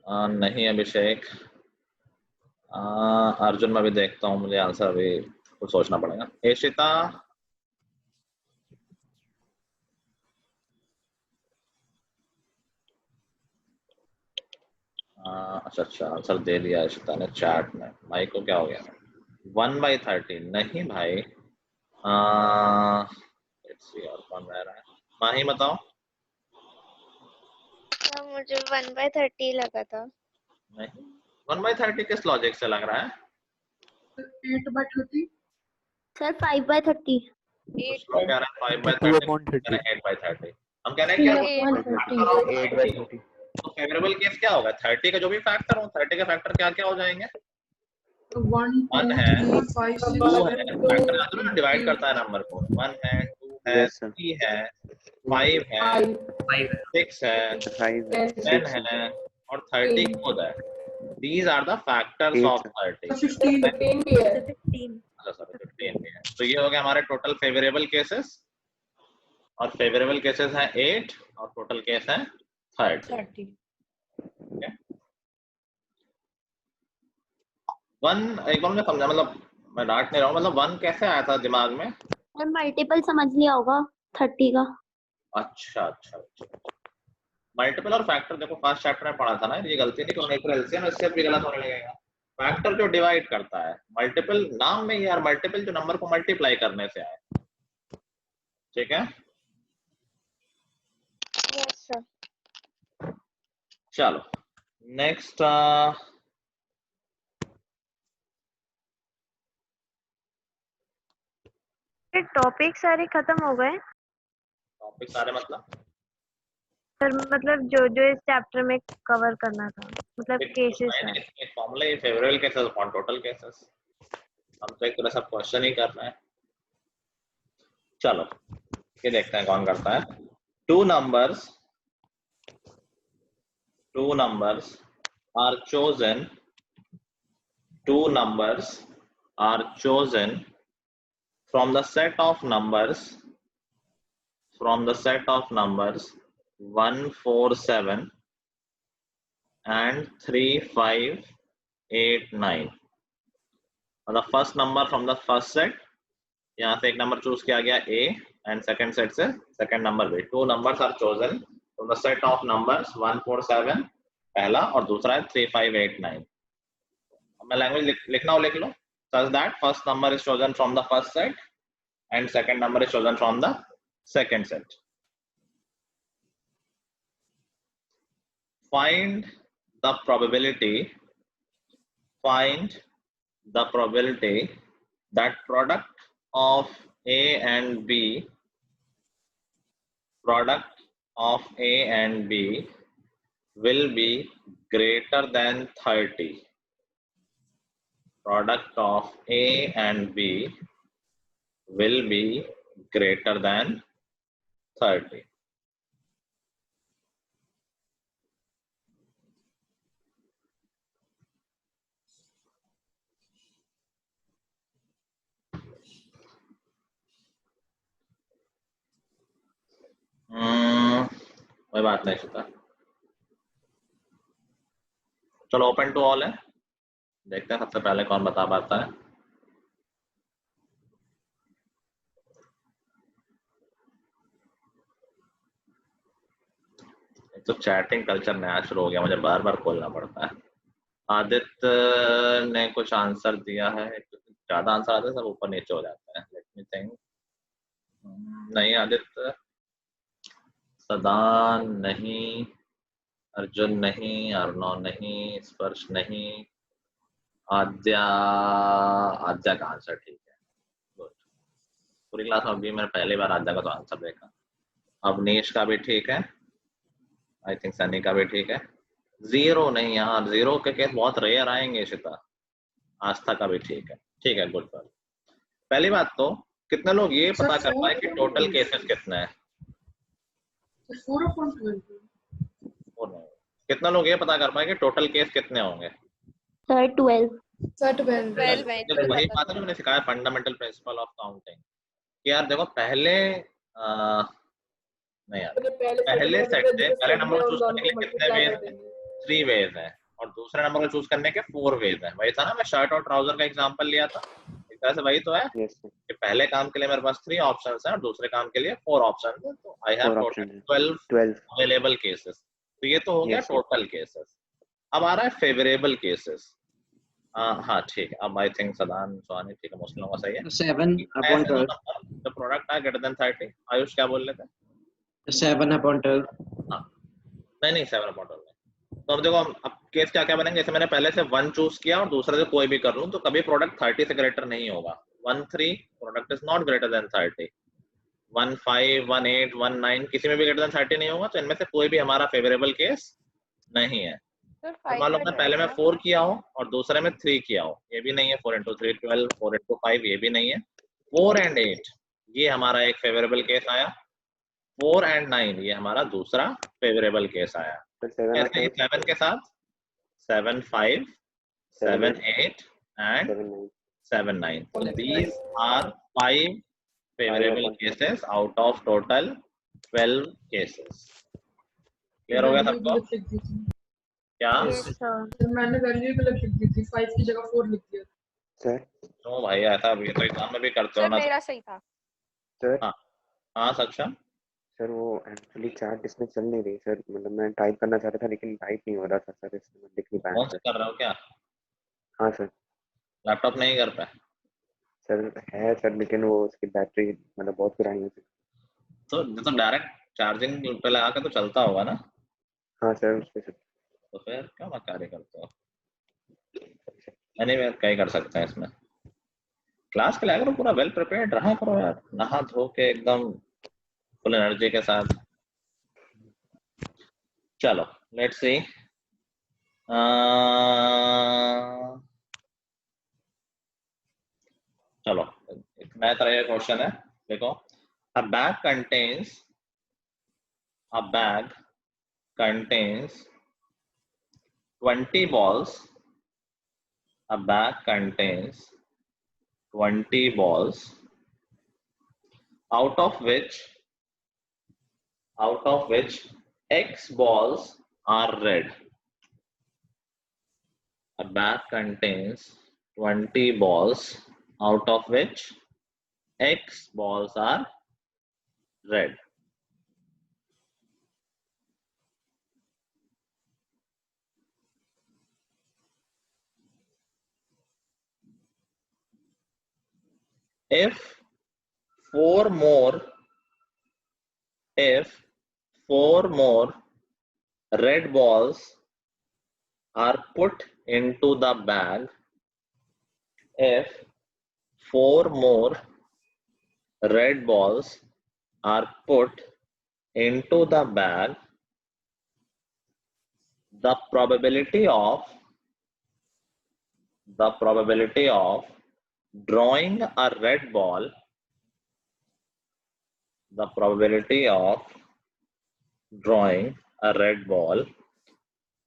Speaker 3: नहीं अभिषेक। अर्जुन मैं भी देखता हूँ, मुझे आंसर अभी कुछ सोचना पड़ेगा। इशिता अच्छा आंसर दे दिया इशिता ने चैट में। भाई को क्या हो गया? 1/30 नहीं भाई। लेट्स सी और कौन रह रहा है। माही बताओ।
Speaker 8: मुझे 1/30 लगा था।
Speaker 3: नहीं 1/30 किस लॉजिक से लग रहा है?
Speaker 8: 8/30 सर 5/30
Speaker 3: लोग कह रहे हैं 5/30, 8/30। हम कह रहे हैं क्या
Speaker 6: 8/30।
Speaker 3: तो फेवरेबल केस क्या होगा? 30 का जो भी फैक्टर हो, 30 के फैक्टर क्या क्या हो जाएंगे? 1 है, 2 है, फैक्टर आता है ना डिवाइड करता है नंबर को। 1 है, 2 है, 3 है, 5 है, 6 है, 10 है और 30 खुद है। These are the factors of 30. 15 भी है। अच्छा सॉरी 15 भी है। तो ये हो गया हमारे टोटल फेवरेबल केसेस, और फेवरेबल केसेस हैं 8 और टोटल केस है 30। वन एक बार मुझे समझा, मतलब मैं डांट नहीं रहा हूँ, मतलब 1 कैसे आया था दिमाग में?
Speaker 8: और मल्टीपल समझ लिया होगा 30 का।
Speaker 3: अच्छा मल्टीपल और फैक्टर देखो फर्स्ट चैप्टर में पढ़ा था ना, ये गलती नहीं करनी फिर एलसीएम इससे भी गलत होने लगेगा। फैक्टर जो डिवाइड करता है, मल्टीपल नाम में यार मल्टीपल जो नंबर को मल्टीप्लाई करने से आए, ठीक है।
Speaker 8: Yes sir.
Speaker 3: चलो नेक्स्ट
Speaker 4: टॉपिक सारे खत्म हो गए
Speaker 3: टॉपिक सारे
Speaker 4: सर, मतलब जो जो इस चैप्टर में कवर करना था, मतलब केसेस है।
Speaker 3: एक फॉर्मूला ये favourable cases upon total cases, हम तो एक तरह से क्वेश्चन ही कर रहे हैं। चलो ये देखते हैं कौन करता है। Two numbers are chosen, two numbers are chosen from the set of numbers 1, 4, 7 and 3, 5, 8, 9. मतलब first number from the first set, यहाँ से एक नंबर चूज किया गया A एंड सेकंड सेट से second number B। Two numbers are chosen from the set of numbers 1, 4, 7 पहला और दूसरा है 3, 5, 8, 9। मैं लैंग्वेज लिखना हो लिख लो। such that first number is chosen from the first set and second number is chosen from the second set. Find the probability that product of A and B will be greater than 30. Product of A and B will be greater than 30. कोई बात नहीं सुता। चलो open to all है, देखते हैं सबसे पहले कौन बता पाता है। तो चैटिंग कल्चर नया शुरू हो गया, मुझे बार बार खोलना पड़ता है। आदित्य ने कुछ आंसर दिया है, ज्यादा आंसर आते हैं सब ऊपर नीचे हो जाता है। Let me think. नहीं आदित्य, सदान नहीं, अर्जुन नहीं, अर्णव नहीं, स्पर्श नहीं, आद्या का आंसर ठीक है। गुड। पूरी क्लास में अभी मैंने पहली बार आद्या का तो आंसर देखा। अवनीश का भी ठीक है, आई थिंक सनी का भी ठीक है। जीरो नहीं यार, जीरो के केस बहुत रेयर आएंगे। शिता, आस्था का भी ठीक है। ठीक है, गुड। पहली बात तो कितने लोग ये पता कर पाए कि टोटल केसेस कितने हैं? कितना लोग ये पता कर पाए कि टोटल केस कितने होंगे?
Speaker 8: सर 12।
Speaker 3: वही बात है जो मैंने सिखाया, फंडामेंटल प्रिंसिपल ऑफ काउंटिंग। कि यार देखो पहले नहीं यार, पहले सेट से पहले नंबर चूज करने के लिए कितने वेज हैं? 3 वेज हैं, और दूसरे नंबर को चूज करने के 4 वेज हैं। वही था ना, मैं शर्ट और ट्राउजर का एग्जांपल लिया था। एक तरह से वही तो है कि पहले काम के लिए मेरे पास 3 ऑप्शंस हैं और दूसरे काम के लिए 4 ऑप्शंस हैं। तो I have total 12 available cases. तो ये तो हो गया टोटल केसेस। अब आ रहा है फेवरेबल केसेस। हाँ ठीक है, अब आई थिंक सदान सोहानी ठीक है, मुस्लिम का सही है।
Speaker 1: 7/12
Speaker 3: the product are greater than 30। Ayush क्या बोल रहे थे?
Speaker 1: 7/12।
Speaker 3: हाँ नहीं 7/12 नहीं। तो अब देखो अब केस क्या क्या बनेंगे। जैसे मैंने पहले से 1 चूज किया और दूसरे से कोई भी कर लूं तो कभी प्रोडक्ट 30 से ग्रेटर नहीं होगा। 1/3 product is not greater than 30। 1/5 1/8 1/9 किसी में भी ग्रेटर देन 30 नहीं होगा। तो इनमें से कोई भी हमारा फेवरेबल केस नहीं है। तो मान लो मैं पहले में 4 किया हो और दूसरे में 3 किया हो, ये भी नहीं है। 4 × 3 12, 4 × 5 ये भी नहीं है। 4 and 8 ये हमारा एक फेवरेबल केस आया। 4 and 9 ये हमारा दूसरा फेवरेबल केस आया। ऐसे ही 7 के साथ 7 5 7 8 and 7 9। So these are 5 favorable cases out of total 12 cases। Clear हो गया सबको? क्या
Speaker 2: मैंने वैल्यू गलत लिख दी थी, 5 की जगह 4 लिख दिया
Speaker 6: सर।
Speaker 3: क्यों भाई ऐसा? ये तो एग्जाम में भी करते हो ना।
Speaker 5: मेरा सही था
Speaker 6: सर।
Speaker 3: हाँ सक्षम
Speaker 6: सर वो एक्चुअली चैट इसमें चल नहीं रही सर, मतलब मैं टाइप करना चाह रहा था लेकिन टाइप नहीं हो रहा था सर, इसमें लिख नहीं पाया।
Speaker 3: कौन सा कर रहे हो क्या?
Speaker 6: हाँ सर।
Speaker 3: लैपटॉप नहीं कर पाए
Speaker 6: सर? है सर, लेकिन वो उसकी बैटरी मतलब बहुत पुरानी है।
Speaker 3: तो डायरेक्ट चार्जिंग पे लगा के तो चलता होगा ना?
Speaker 6: हाँ सर उस पे।
Speaker 3: तो फिर क्यों मत कार्य करते हो? एनीवे क्या ही कर सकते हैं इसमें। क्लास के लिए अगर पूरा वेल प्रिपेयर्ड रहा करो यार, नहा धो के एकदम फुल एनर्जी के साथ। चलो लेट्स सी। चलो एक नया तरह का क्वेश्चन है, देखो। A bag contains 20 balls. A bag contains 20 balls, out of which X balls are red. A bag contains 20 balls, out of which X balls are red. If four more red balls are put into the bag, if 4 more red balls are put into the bag, the probability of drawing a red ball, the probability of drawing a red ball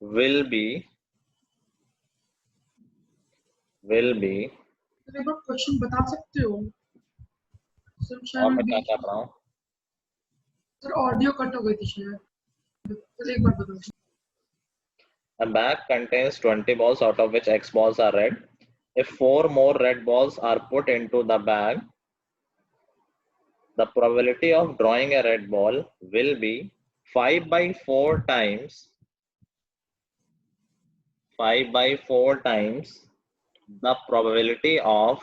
Speaker 3: will be
Speaker 2: sir एक बार question बता सकते हो sir?
Speaker 3: और मैं क्या कर रहा हूँ?
Speaker 2: सर ऑडियो कट हो गई थी शायद, सर एक बार बताओ।
Speaker 3: A bag contains 20 balls, out of which X balls are red. If 4 more red balls are put into the bag, the probability of drawing a red ball will be 5 by 4 times the probability of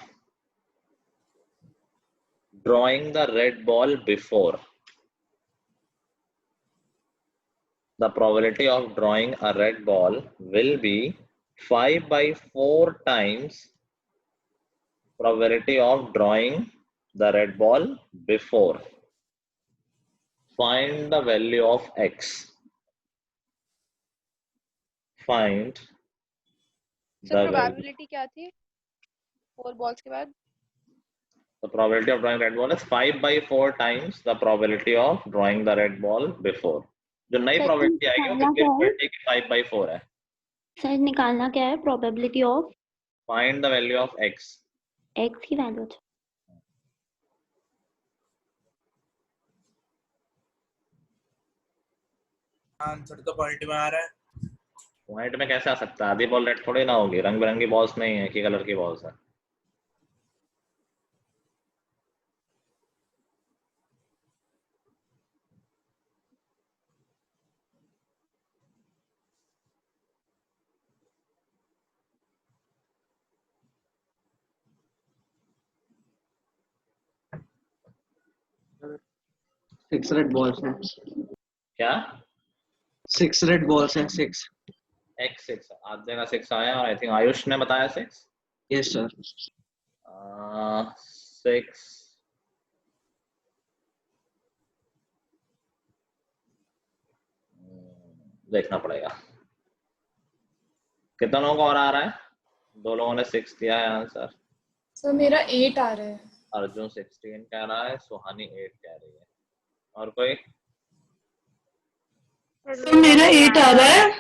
Speaker 3: drawing the red ball before. The probability of drawing a red ball will be 5 by 4 times probability of drawing the red ball before. Find the value of X. Find
Speaker 5: sir
Speaker 3: the value.
Speaker 5: Probability क्या थी 4 balls के बाद?
Speaker 3: The probability of drawing red ball is 5 by 4 times the probability of drawing the red ball before. जो नई probability आएगी वो कितनी probability की 5 by 4 है?
Speaker 11: सर निकालना क्या है? Probability of
Speaker 3: Find the value of X.
Speaker 11: X की वैल्यू।
Speaker 10: आंसर तो पॉइंट में आ रहा है।
Speaker 3: पॉइंट में कैसे आ सकता है? आधी बॉल रेड थोड़ी ना होगी, रंग बिरंगी बॉल्स नहीं है, एक ही कलर की बॉल्स है।
Speaker 1: सिक्स रेड बॉल्स हैं।
Speaker 3: क्या?
Speaker 1: 6 रेड बॉल्स हैं। 6
Speaker 3: X6 आधे का 6 आया और आई थिंक आयुष ने बताया 6।
Speaker 1: Yes sir.
Speaker 3: 6 देखना पड़ेगा कितना लोगों को और आ रहा है। 2 लोगों ने 6 दिया है आंसर।
Speaker 12: सर मेरा 8 आ रहा है।
Speaker 3: अर्जुन 16 कह रहा है, सुहानी 8 कह रही है। और कोई?
Speaker 2: सर मेरा 8 आ रहा है।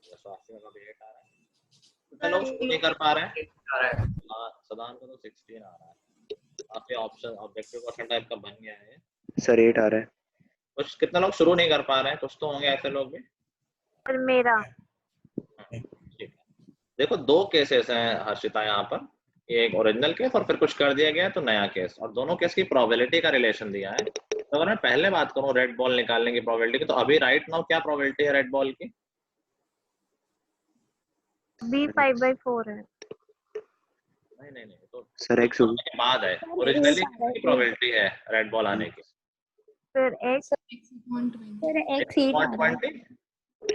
Speaker 3: स्वास्थ्य का भी 8 आ रहा है। कितने लोग शुरू नहीं कर पा रहे हैं? सदान को तो 16 आ रहा है। आपके ऑप्शन ऑब्जेक्टिव क्वेश्चन टाइप का बन गया है।
Speaker 6: सर 8 आ रहा है।
Speaker 3: कुछ कितने लोग शुरू नहीं कर पा रहे हैं? कुछ तो होंगे ऐसे लोग भी।
Speaker 4: और मेरा
Speaker 3: ठीक है, देखो 2 केसेस हैं हर्षिता यहाँ पर, एक ओरिजिनल केस और फिर कुछ कर दिया गया तो नया केस, और दोनों केस की प्रोबेबिलिटी का रिलेशन दिया है। तो अगर मैं पहले बात करूं रेड बॉल निकालने की प्रोबेबिलिटी की, तो अभी राइट नाउ क्या प्रोबेबिलिटी है रेड बॉल की?
Speaker 4: भी 5 by 4 है।
Speaker 3: नहीं तो
Speaker 6: सर एक्स
Speaker 3: के बाद है। ओरिजिनली कितनी प्रोबेबिलिटी है रेड बॉल आने की?
Speaker 4: फिर x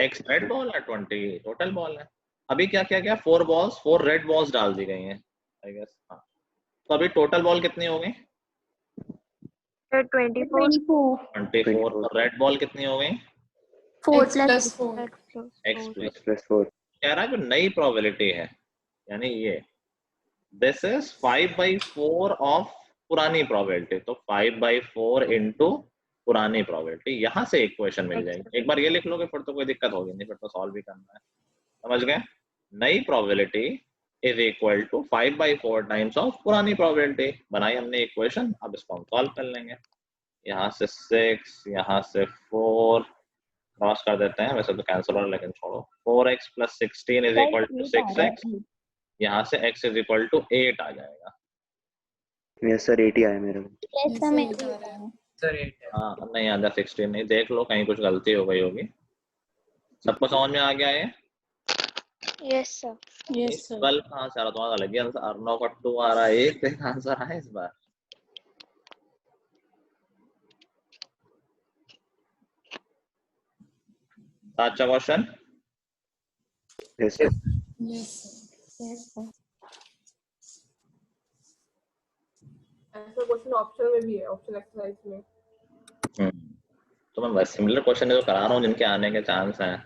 Speaker 3: x रेड बॉल है, 20 टोटल बॉल है। अभी क्या किया गया? 4 बॉल्स 4 रेड बॉल्स डाल दी गई हैं आई गेस। हाँ, तो अभी टोटल बॉल कितनी हो गई? 24 और रेड बॉल कितनी हो गई?
Speaker 11: 4 + 4
Speaker 3: x + 4 कह रहा है जो नई प्रोबेबिलिटी है, यानी ये दिस इज 5 by 4 ऑफ पुरानी प्रोबेबिलिटी। तो 5 by 4 इनटू पुरानी प्रोबेबिलिटी, यहाँ से इक्वेशन मिल जाएगी। एक बार ये लिख लोगे फिर तो कोई दिक्कत होगी नहीं, फिर तो सॉल्व भी करना है। समझ गए? नई probability is equal to 5 by 4 times of पुरानी प्रोबेबिलिटी। बनाई हमने इक्वेशन, अब इसको हम सॉल्व कर लेंगे। यहाँ से 6, यहाँ से 4 क्रॉस कर देते हैं, वैसे तो कैंसिल हो, लेकिन छोड़ो। 4x + 16 is equal to 6x। यहाँ से x इज इक्वल टू 8 आ जाएगा।
Speaker 6: यस सर 8 ही आया मेरे को।
Speaker 3: हाँ नहीं आधा 16 नहीं, देख लो कहीं कुछ गलती हो गई होगी। सबको समझ में आ गया है?
Speaker 8: Yes sir.
Speaker 11: Yes sir.
Speaker 3: 12 कहाँ से आ रहा? तुम्हारा लग गया आंसर। अर्नव का 2 आ रहा है, एक आंसर आया इस बार। अच्छा क्वेश्चन।
Speaker 6: Yes sir.
Speaker 12: ऐसा क्वेश्चन ऑप्शन में भी है, ऑप्शन एक्सरसाइज में।
Speaker 3: तो मैं बस सिमिलर क्वेश्चन जो करा रहा हूँ जिनके आने के चांस हैं।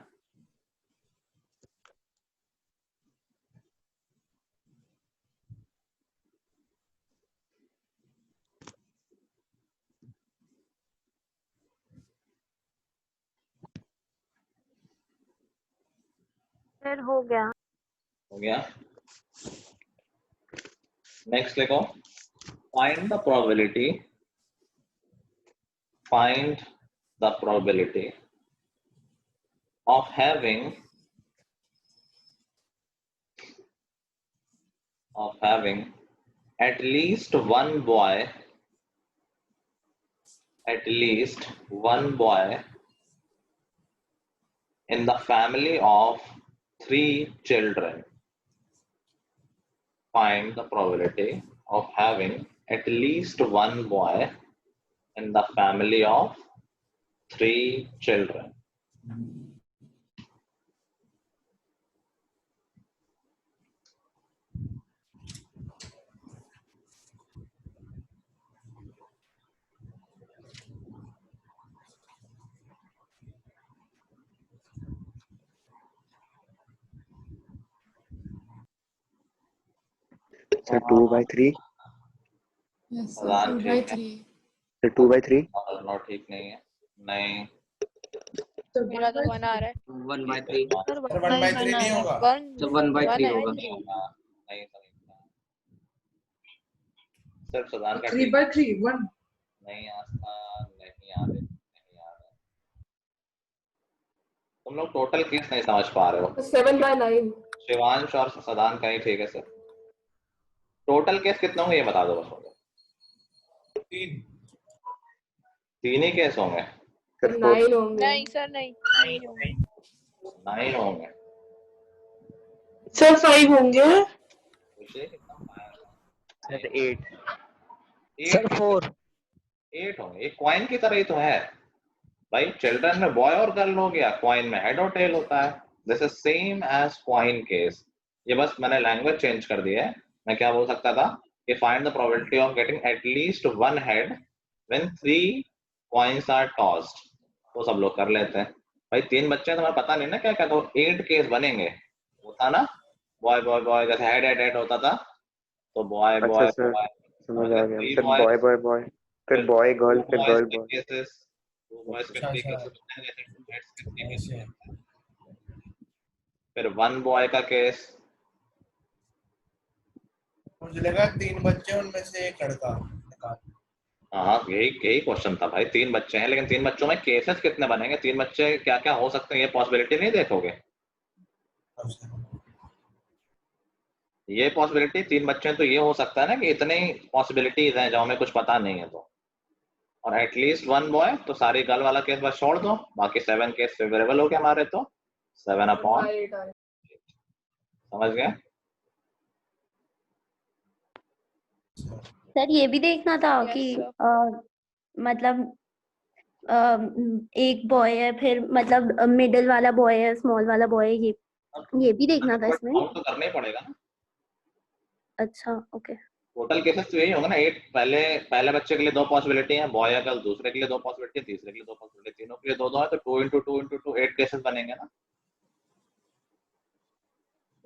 Speaker 4: सर हो गया।
Speaker 3: हो गया। नेक्स्ट लिखो, find the probability, find the probability of having at least one boy in the family of 3 children. Find the probability of having at least one boy in the family of 3 children.
Speaker 6: Sir 2/3।
Speaker 12: Yes, sir.
Speaker 3: Pradhan
Speaker 12: 2/3.
Speaker 6: Sir 2/3।
Speaker 3: No ठीक नहीं है, नहीं
Speaker 5: मेरा तो 1 आ रहा है।
Speaker 1: 1/3
Speaker 5: sir
Speaker 10: 1/3 नहीं होगा।
Speaker 1: 1/3 होगा।
Speaker 3: नहीं सिर्फ प्रधान का
Speaker 12: 3/3. 1.
Speaker 3: नहीं आता, नहीं आ रहे। तुम लोग टोटल केस नहीं समझ पा रहे हो।
Speaker 12: 7/9.
Speaker 3: शिवांश और सदान का ही ठीक है सर। टोटल केस कितने होंगे ये बता दो बस मुझे। 3 ही केस होंगे।
Speaker 12: 9 होंगे।
Speaker 5: नहीं सर नहीं
Speaker 3: 9 होंगे।
Speaker 2: सर 5 होंगे।
Speaker 6: सर 8।
Speaker 7: सर 4।
Speaker 3: 8 होंगे। ये क्वाइन की तरह ही तो है भाई, चिल्ड्रन में बॉय और गर्ल हो गया, क्वाइन में हेड और टेल होता है। This is same as coin case. ये बस मैंने लैंग्वेज चेंज कर दी है। मैं क्या बोल सकता था कि find the probability of getting at least one head when 3 coins are tossed. तो सब लोग कर लेते हैं भाई। 3 बच्चे हैं, तुम्हें पता नहीं ना क्या क्या, तो 8 केस बनेंगे। होता ना बॉय बॉय बॉय, जैसे हेड हेड हेड होता था तो बॉय बॉय
Speaker 6: सर
Speaker 3: बॉय,
Speaker 6: समझ आ गया। फिर बॉय बॉय बॉय, फिर बॉय गर्ल, फिर गर्ल बॉय।
Speaker 3: फिर 1 बॉय का केस।
Speaker 10: मुझे लगा 3 बच्चे उनमें से एक लड़का।
Speaker 3: हाँ यही क्वेश्चन था भाई। 3 बच्चे हैं, लेकिन 3 बच्चों में केसेस कितने बनेंगे, 3 बच्चे क्या क्या हो सकते हैं, ये पॉसिबिलिटी नहीं देखोगे। ये पॉसिबिलिटी 3 बच्चे हैं तो ये हो सकता है ना कि इतने ही पॉसिबिलिटीज हैं जो हमें कुछ पता नहीं है तो। और एटलीस्ट 1 बॉय, तो सारी गर्ल वाला केस बस छोड़ दो, बाकी 7 केस फेवरेबल हो गए हमारे। तो 7/8 समझ गए।
Speaker 11: सर ये भी देखना था
Speaker 5: Yes,
Speaker 11: कि
Speaker 5: sir.
Speaker 11: मतलब एक बॉय है, फिर मतलब मिडिल वाला बॉय है, स्मॉल वाला बॉय है, ये भी देखना था इसमें।
Speaker 3: काउंट तो करना ही पड़ेगा ना।
Speaker 11: अच्छा ओके।
Speaker 3: टोटल केसेस तो यही होगा ना। 8 पहले बच्चे के लिए 2 पॉसिबिलिटी है, बॉय या गर्ल। दूसरे के लिए 2 पॉसिबिलिटी है, तीसरे के लिए 2 पॉसिबिलिटी, तीनों के लिए 2 है, तो 2 × 2 × 2 8 केसेस बनेंगे ना।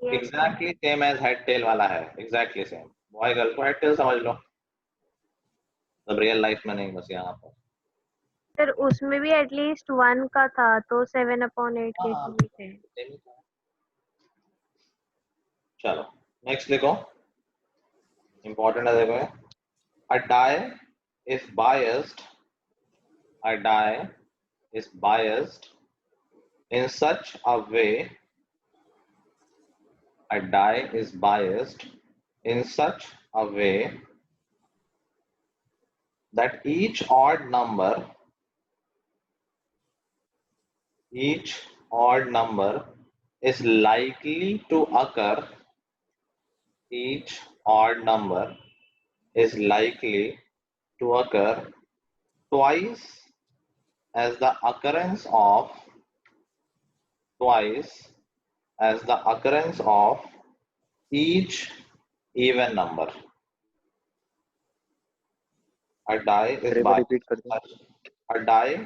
Speaker 3: Exactly same as head tail वाला है, एग्जैक्टली सेम। बॉय गर्ल को हेड टेल समझ लो, सब रियल लाइफ में नहीं, बस यहाँ पर।
Speaker 4: सर उसमें भी एटलीस्ट 1 का था तो 7/8 केसेस भी थे।
Speaker 3: चलो नेक्स्ट देखो, इंपॉर्टेंट है देखो। A die is biased, a die is biased in such a way, a die is biased in such a way that each odd number is likely to occur, each odd number is likely to occur twice as the occurrence of each even number. A die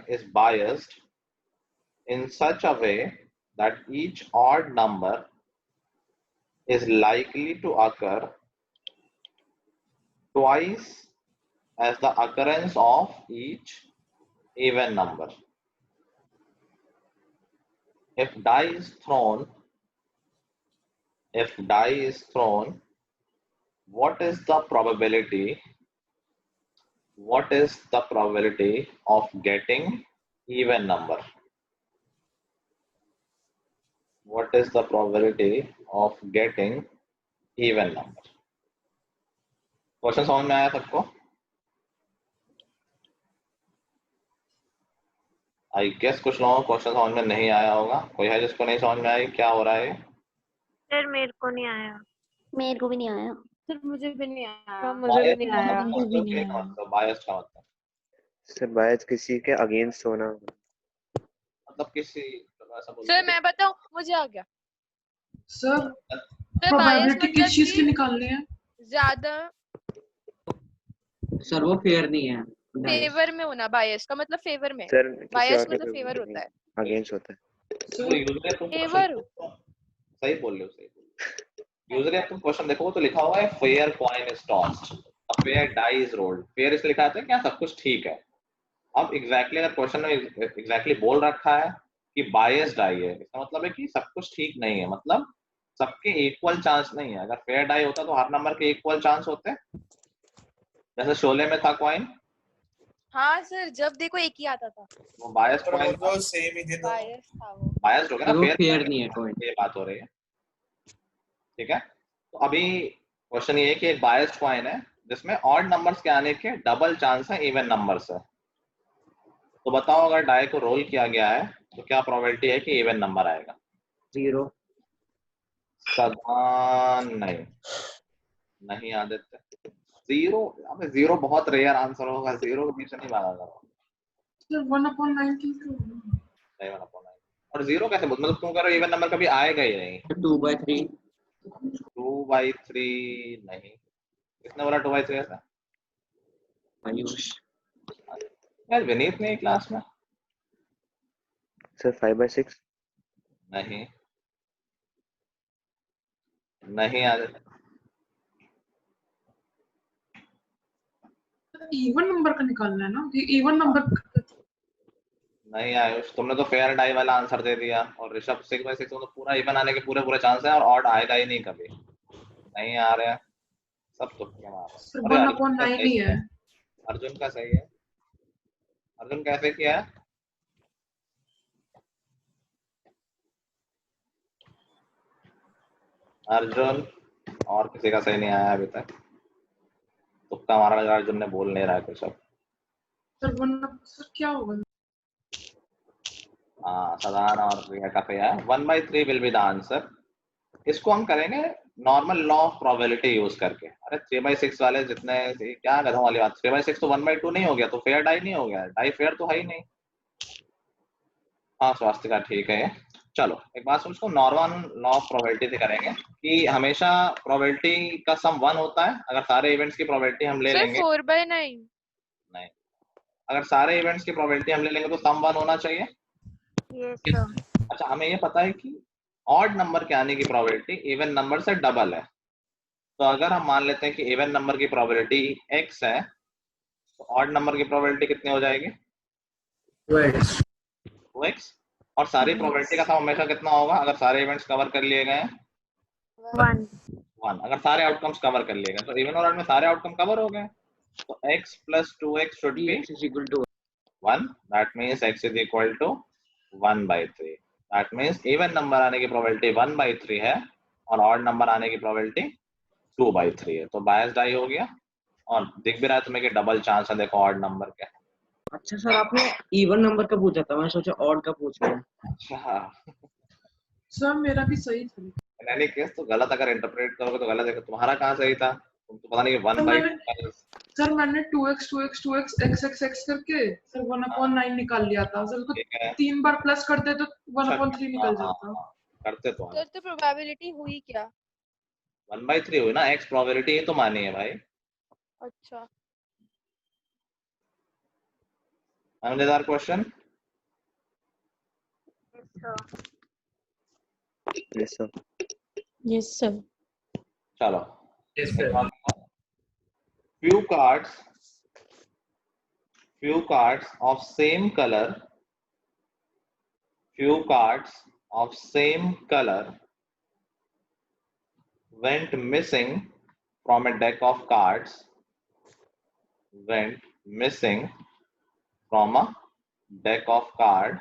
Speaker 3: is biased in such a way that each odd number is likely to occur twice as the occurrence of each even number. If die is thrown if die is thrown, what is the probability of getting even number? What is the probability of getting even number? Question समझ में आया सबको? I guess कुछ लोगों को question समझ में नहीं आया होगा. कोई है जिसको नहीं समझ में आया क्या हो रहा है?
Speaker 4: सर मेरे को नहीं आया.
Speaker 11: मेरे को भी नहीं आया.
Speaker 5: सर मुझे भी नहीं आया.
Speaker 12: मुझे भी नहीं आया.
Speaker 11: मुझे भी नहीं आया.
Speaker 3: बायस का मतलब
Speaker 6: सर बायस किसी के अगेंस्ट होना.
Speaker 3: मतलब किसी
Speaker 5: सर मैं बताऊं, मुझे आ गया.
Speaker 12: सर
Speaker 5: सर बायस
Speaker 12: प्रोबेबिलिटी किस चीज की निकालनी है?
Speaker 5: ज्यादा
Speaker 1: सर वो फेयर नहीं है.
Speaker 5: फेवर में होना. बायस का मतलब फेवर में.
Speaker 6: सर
Speaker 5: बायस मतलब फेवर होता है.
Speaker 6: अगेंस्ट होता है.
Speaker 5: फेवर.
Speaker 3: सही बोल रहे हो. यूजुअली आप तुम क्वेश्चन देखो तो लिखा हुआ है fair coin is tossed, a fair die is rolled. Fair इसलिए लिखा है क्या सब कुछ ठीक है. अब एग्जैक्टली अगर क्वेश्चन में एग्जैक्टली बोल रखा है कि बायस डाई है, इसका मतलब है कि सब कुछ ठीक नहीं है. मतलब सबके इक्वल चांस नहीं है. अगर फेयर डाई होता तो हर नंबर के इक्वल चांस होते. जैसे शोले में था कॉइन.
Speaker 5: हाँ सर, जब देखो एक ही आता था.
Speaker 3: वो बायस कॉइन
Speaker 10: तो सेम ही थे.
Speaker 5: बायस था वो.
Speaker 3: बायस हो गया ना.
Speaker 1: फेयर नहीं है कॉइन.
Speaker 3: ये बात हो रही है. ठीक है. तो अभी क्वेश्चन ये है कि एक बायस्ड कॉइन है जिसमें ऑड नंबर्स के आने के डबल चांस है इवन नंबर से. तो बताओ अगर डाई को रोल किया गया है तो क्या प्रोबेबिलिटी है कि इवन नंबर आएगा?
Speaker 1: 0.
Speaker 3: सदान नहीं आदित्य. 0. अबे 0 बहुत रेयर आंसर होगा. 0 के पीछे नहीं भागा करो.
Speaker 12: सर 1/90
Speaker 3: नहीं 1/9. और 0 कैसे बोल, मतलब तुम करो इवन नंबर कभी आएगा ही नहीं.
Speaker 1: 2/3.
Speaker 3: 2/3 नहीं. किसने बोला 2/3 ऐसा?
Speaker 1: आयुष.
Speaker 3: यार विनीत नहीं क्लास में.
Speaker 6: सर 5/6.
Speaker 3: नहीं नहीं आदित्य.
Speaker 12: इवन नंबर का निकालना है ना. ये इवन नंबर
Speaker 3: नहीं आयुष, तुमने तो फेयर डाई वाला आंसर दे दिया. और ऋषभ 6/6 तो पूरा इवन आने के पूरे चांस है और ऑड आएगा ही नहीं कभी. नहीं आ रहे हैं सब. तो क्या मार.
Speaker 12: सर 1/9 ही है.
Speaker 3: अर्जुन का सही है. अर्जुन कैसे किया है? अर्जुन और किसी का सही नहीं आया अभी तक. तुक्का मारा लगा. अर्जुन ने बोल नहीं रहा है कुछ. अब
Speaker 12: सर क्या होगा?
Speaker 3: हाँ सदान और रिया का सही है. 1/3 विल बी द आंसर. इसको हम करेंगे normal law of probability use करके. अरे 3/6 वाले जितने क्या गधों वाली बात. 3/6 तो 1/2 नहीं हो गया तो फेयर डाई नहीं हो गया. डाई फेयर तो है ही नहीं. हाँ स्वास्थ्य ठीक है. चलो एक बात समझो. नॉर्मल लॉ ऑफ प्रोबेबिलिटी से करेंगे कि हमेशा प्रोबेबिलिटी का सम 1 होता है. अगर सारे इवेंट्स की प्रोबेबिलिटी हम ले लेंगे
Speaker 5: 4/9.
Speaker 3: नहीं. अगर सारे इवेंट्स की प्रोबेबिलिटी हम ले लेंगे तो सम 1 होना चाहिए. अच्छा हमें ये पता है कि ऑड नंबर के आने की प्रोबेबिलिटी इवन नंबर से डबल है. तो अगर हम मान लेते हैं कि इवन नंबर की प्रोबेबिलिटी x है तो ऑड नंबर की प्रोबेबिलिटी कितनी हो जाएगी? 2x. और सारी प्रोबेबिलिटी का सम हमेशा कितना होगा अगर सारे इवेंट्स कवर कर लिए गए? 1. अगर सारे आउटकम्स कवर कर लिए गए तो इवन और ऑड में सारे आउटकम कवर हो गए. तो x + 2x should be 1. That means x is equal to 1/3. That means even number आने की प्रोबेबिलिटी 1/3 है और ऑड नंबर आने की प्रोबेबिलिटी 2/3 है. तो बायस डाई हो गया. और दिख भी रहा है तुम्हें कि डबल चांस है. देखो ऑड नंबर के.
Speaker 1: अच्छा सर आपने इवन नंबर का पूछा था, मैं सोचा ऑड का पूछ रहा हूं.
Speaker 3: अच्छा
Speaker 12: सर मेरा भी सही था.
Speaker 3: इन एनी केस तो गलत अगर इंटरप्रेट करोगे तो गलत है. तुम्हारा कहाँ सही था? तुम तो पता नहीं 1/2.
Speaker 12: सर मैंने 2x 2x 2x x x x करके सर 1/9 निकाल लिया था. सर उसको 3 बार प्लस करते तो 1/3 निकल जाता.
Speaker 3: करते तो
Speaker 5: सर तो प्रोबेबिलिटी हुई क्या?
Speaker 3: 1/3 हुई ना. x प्रोबेबिलिटी ही तो मानी है भाई.
Speaker 5: अच्छा
Speaker 3: मजेदार question.
Speaker 6: Yes sir.
Speaker 2: Yes sir.
Speaker 3: चलो
Speaker 10: Yes, sir.
Speaker 3: few cards of same color went missing from a deck of cards, went missing from a deck of cards,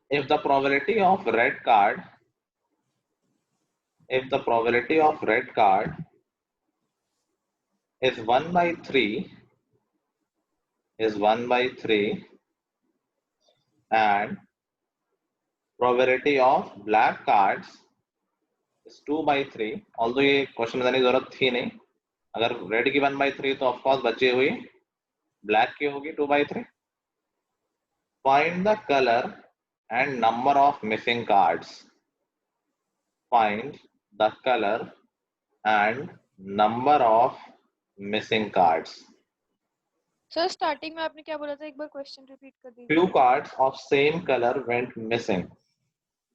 Speaker 3: if the probability of red card is 1/3 and probability of black cards is 2/3, although ये question में जाने की जरूरत थी नहीं, अगर red की 1/3 तो ऑफकोर्स बची हुई ब्लैक की होगी 2/3. Find the color and number of missing cards. Find the color and number of missing cards.
Speaker 5: Sir starting में आपने क्या बोला था, एक बार क्वेश्चन रिपीट कर दीजिए.
Speaker 3: Few cards of same color went missing.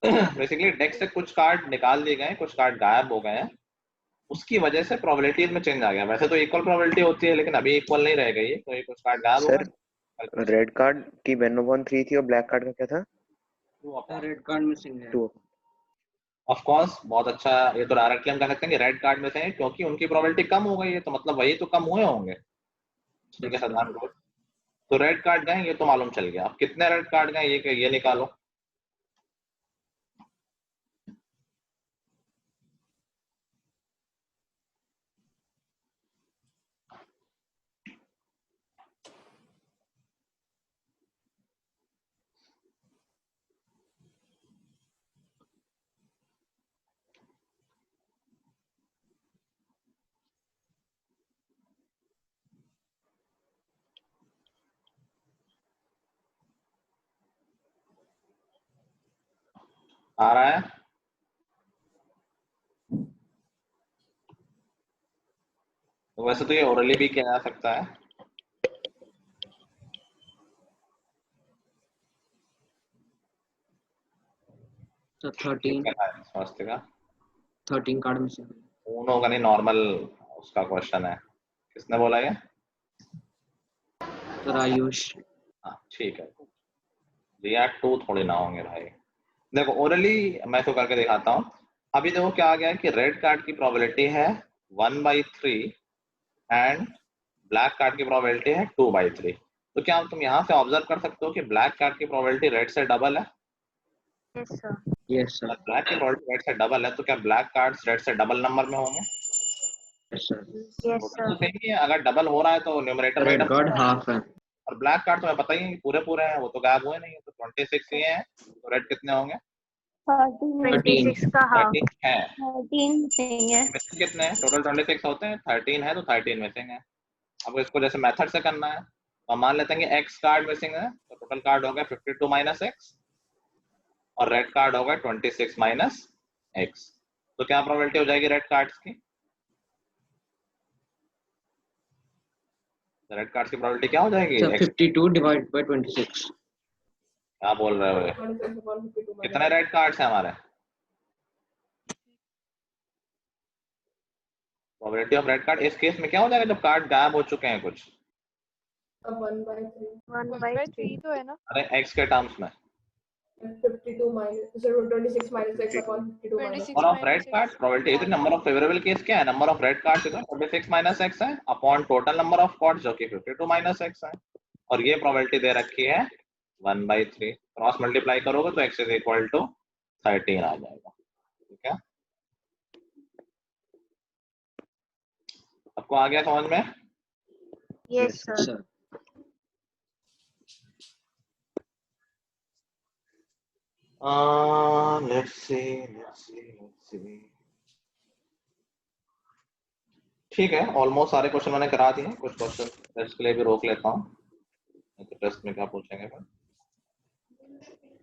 Speaker 3: Basically deck से कुछ कार्ड निकाल दिए गए, कुछ कार्ड गायब हो गए हैं, उसकी वजह से प्रोबेबिलिटी में चेंज आ गया. वैसे तो इक्वल प्रोबेबिलिटी होती है, लेकिन अभी इक्वल नहीं रह गई है, तो ये कुछ कार्ड गायब हो गए.
Speaker 6: रेड कार्ड की 1/3 थी और ब्लैक कार्ड का क्या था?
Speaker 1: रेड कार्ड मिसिंग है.
Speaker 6: 2.
Speaker 3: ऑफ कोर्स बहुत अच्छा. ये तो डायरेक्टली हम कह सकते हैं कि रेड कार्ड में से है, क्योंकि उनकी प्रोबेबिलिटी कम हो गई है, तो मतलब वही तो कम हुए होंगे. ठीक है सदान को, तो रेड कार्ड गए ये तो मालूम चल गया. अब कितने रेड कार्ड गए ये निकालो. आ रहा है? तो वैसे तो ये ओरली भी किया जा सकता है.
Speaker 1: तो 13 कार्ड मिसिंग है.
Speaker 3: उनो का नहीं, नॉर्मल उसका क्वेश्चन है. किसने बोला ये?
Speaker 1: सर आयुष.
Speaker 3: हाँ ठीक है. रिया 2 थोड़ी ना होंगे भाई. देखो ओरली मैं तो करके दिखाता हूँ. अभी देखो क्या आ गया है कि रेड कार्ड की प्रोबेबिलिटी है 1/3 एंड ब्लैक कार्ड की प्रोबेबिलिटी है 2/3. तो क्या तुम यहाँ से ऑब्जर्व कर सकते हो कि ब्लैक कार्ड की प्रोबेबिलिटी रेड से डबल है?
Speaker 1: Yes sir.
Speaker 3: ब्लैक की प्रोबेबिलिटी रेड से डबल है, तो क्या ब्लैक कार्ड्स रेड से डबल नंबर में होंगे?
Speaker 1: Yes sir.
Speaker 3: तो सही है. अगर डबल हो रहा है तो न्यूमरेटर
Speaker 1: रेड कार्ड हाफ है
Speaker 3: और ब्लैक कार्ड तो मैं पता ही नहीं पूरे हैं, वो तो गायब हुए नहीं है. तो 26 ही है, तो रेड कितने होंगे?
Speaker 4: 26 का हाफ
Speaker 3: 13 है.
Speaker 11: 13 मिसिंग है.
Speaker 3: मिसिंग कितने हैं? टोटल 26 होते हैं, 13 है तो 13 मिसिंग है. अब इसको जैसे मेथड से करना है तो हम मान लेते हैं कि x कार्ड मिसिंग है, तो टोटल कार्ड होगा 52 माइनस x और रेड कार्ड होगा 26 माइनस x. तो क्या प्रोबेबिलिटी हो जाएगी रेड कार्ड्स की? रेड कार्ड्स की प्रोबेबिलिटी क्या हो जाएगी?
Speaker 1: 52 डिवाइड बाय 26.
Speaker 3: क्या बोल रहे हो? कितने रेड कार्ड्स हैं हमारे? प्रोबेबिलिटी ऑफ रेड कार्ड इस केस में क्या हो जाएगा जब कार्ड गायब हो चुके हैं कुछ?
Speaker 5: 1/3 तो है ना.
Speaker 3: अरे x के टर्म्स में
Speaker 12: 52 minus 26 minus x upon 52 minus.
Speaker 3: Number of red card probability इधर नंबर ऑफ फेवरेबल केस क्या है? नंबर ऑफ रेड कार्ड्स इधर 26 माइनस x है upon total number of cards जो कि 52 माइनस x है, और ये प्रोबेबिलिटी दे रखी है 1/3. क्रॉस मल्टीप्लाई करोगे तो x इज इक्वल टू 13 आ जाएगा. ठीक है, आपको आ गया समझ में?
Speaker 4: Yes sir.
Speaker 3: Let's see. ठीक है, ऑलमोस्ट सारे क्वेश्चन मैंने करा दिए. कुछ क्वेश्चन टेस्ट के लिए भी रोक लेता हूँ, तो टेस्ट में क्या पूछेंगे फिर.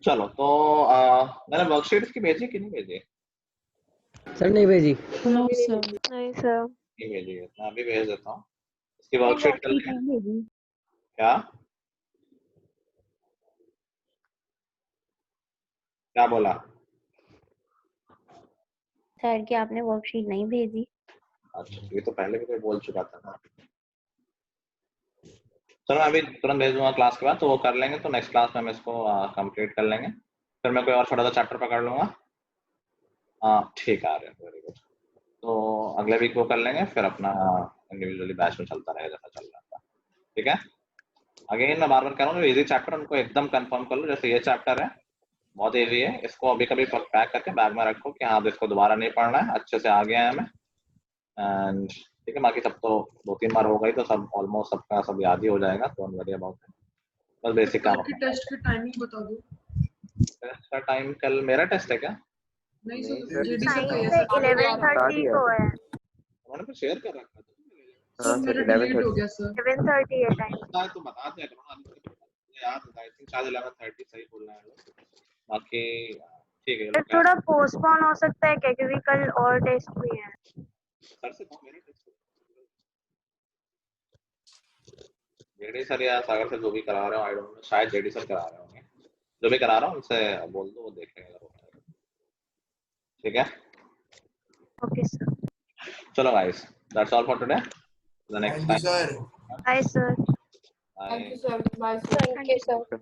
Speaker 3: चलो तो मैंने वर्कशीट की भेजी कि नहीं भेजी?
Speaker 1: सर नहीं भेजी.
Speaker 8: नहीं सर.
Speaker 3: नहीं भेजी है, मैं अभी भेज देता हूँ. इसकी वर्कशीट कल क्या बोला
Speaker 11: सर कि आपने वर्कशीट नहीं भेजी?
Speaker 3: अच्छा, ये तो पहले भी कोई बोल चुका था ना. चलो मैं अभी तुरंत भेज दूंगा क्लास के बाद, तो वो कर लेंगे, तो नेक्स्ट क्लास में हम इसको कंप्लीट कर लेंगे. फिर मैं कोई और छोटा सा चैप्टर पकड़ लूंगा। हाँ ठीक आ रहे हैं, वेरी गुड। तो अगले वीक वो कर लेंगे, फिर अपना इंडिविजुअली बैच में चलता रहेगा जैसा चल रहा था, ठीक है। अगेन मैं बार बार कह रहा हूँ, इजी चैप्टर उनको एकदम कंफर्म कर लो। जैसे ये चैप्टर है बहुत इजी है, इसको अभी कभी पैक करके बैग में रखो कि हाँ इसको दोबारा नहीं पढ़ना है, अच्छे से आ गया है हमें। एंड ठीक है, बाकी सब तो 2-3 बार हो गई तो सब ऑलमोस्ट सबका सब याद ही हो जाएगा, डोंट वरी अबाउट इट। बस बेसिक काम
Speaker 12: कल की टेस्ट की टाइमिंग बता दो।
Speaker 3: टेस्ट का टाइम कल मेरा टेस्ट है क्या?
Speaker 12: नहीं
Speaker 6: नहीं
Speaker 12: सर,
Speaker 6: सर,
Speaker 12: जेडी सर का ये
Speaker 4: साइंस
Speaker 12: सर
Speaker 4: 11:30 को है।
Speaker 3: उन्होंने तो शेयर कर रखा था।
Speaker 6: हाँ
Speaker 12: सर
Speaker 6: सर
Speaker 12: मेरा डिलीट हो
Speaker 6: 11:30
Speaker 12: गया सर।
Speaker 4: 11:30 है टाइम।
Speaker 3: पता है तो बता दिया करो ना, याद है आई थिंक शायद 11:30 सही बोल रहे हैं लोग। बाकी ठीक है,
Speaker 4: फिर थोड़ा पोस्टपोन हो सकता है क्या, क्योंकि कल और टेस्ट भी है।
Speaker 3: सर से कहो मेरा टेस्ट जेडी सर या सागर सर जो भी करा रहे हो, आई डोंट नो, शायद जेडी सर करा रहे होंगे, जो भी करा रहा हूँ उनसे बोल दो, वो देख लेंगे, ठीक है।
Speaker 4: Okay sir.
Speaker 3: चलो guys, that's all for today, the next time.
Speaker 4: Bye sir.
Speaker 3: Bye.
Speaker 12: Thank you sir, bye sir.
Speaker 5: Thank you sir.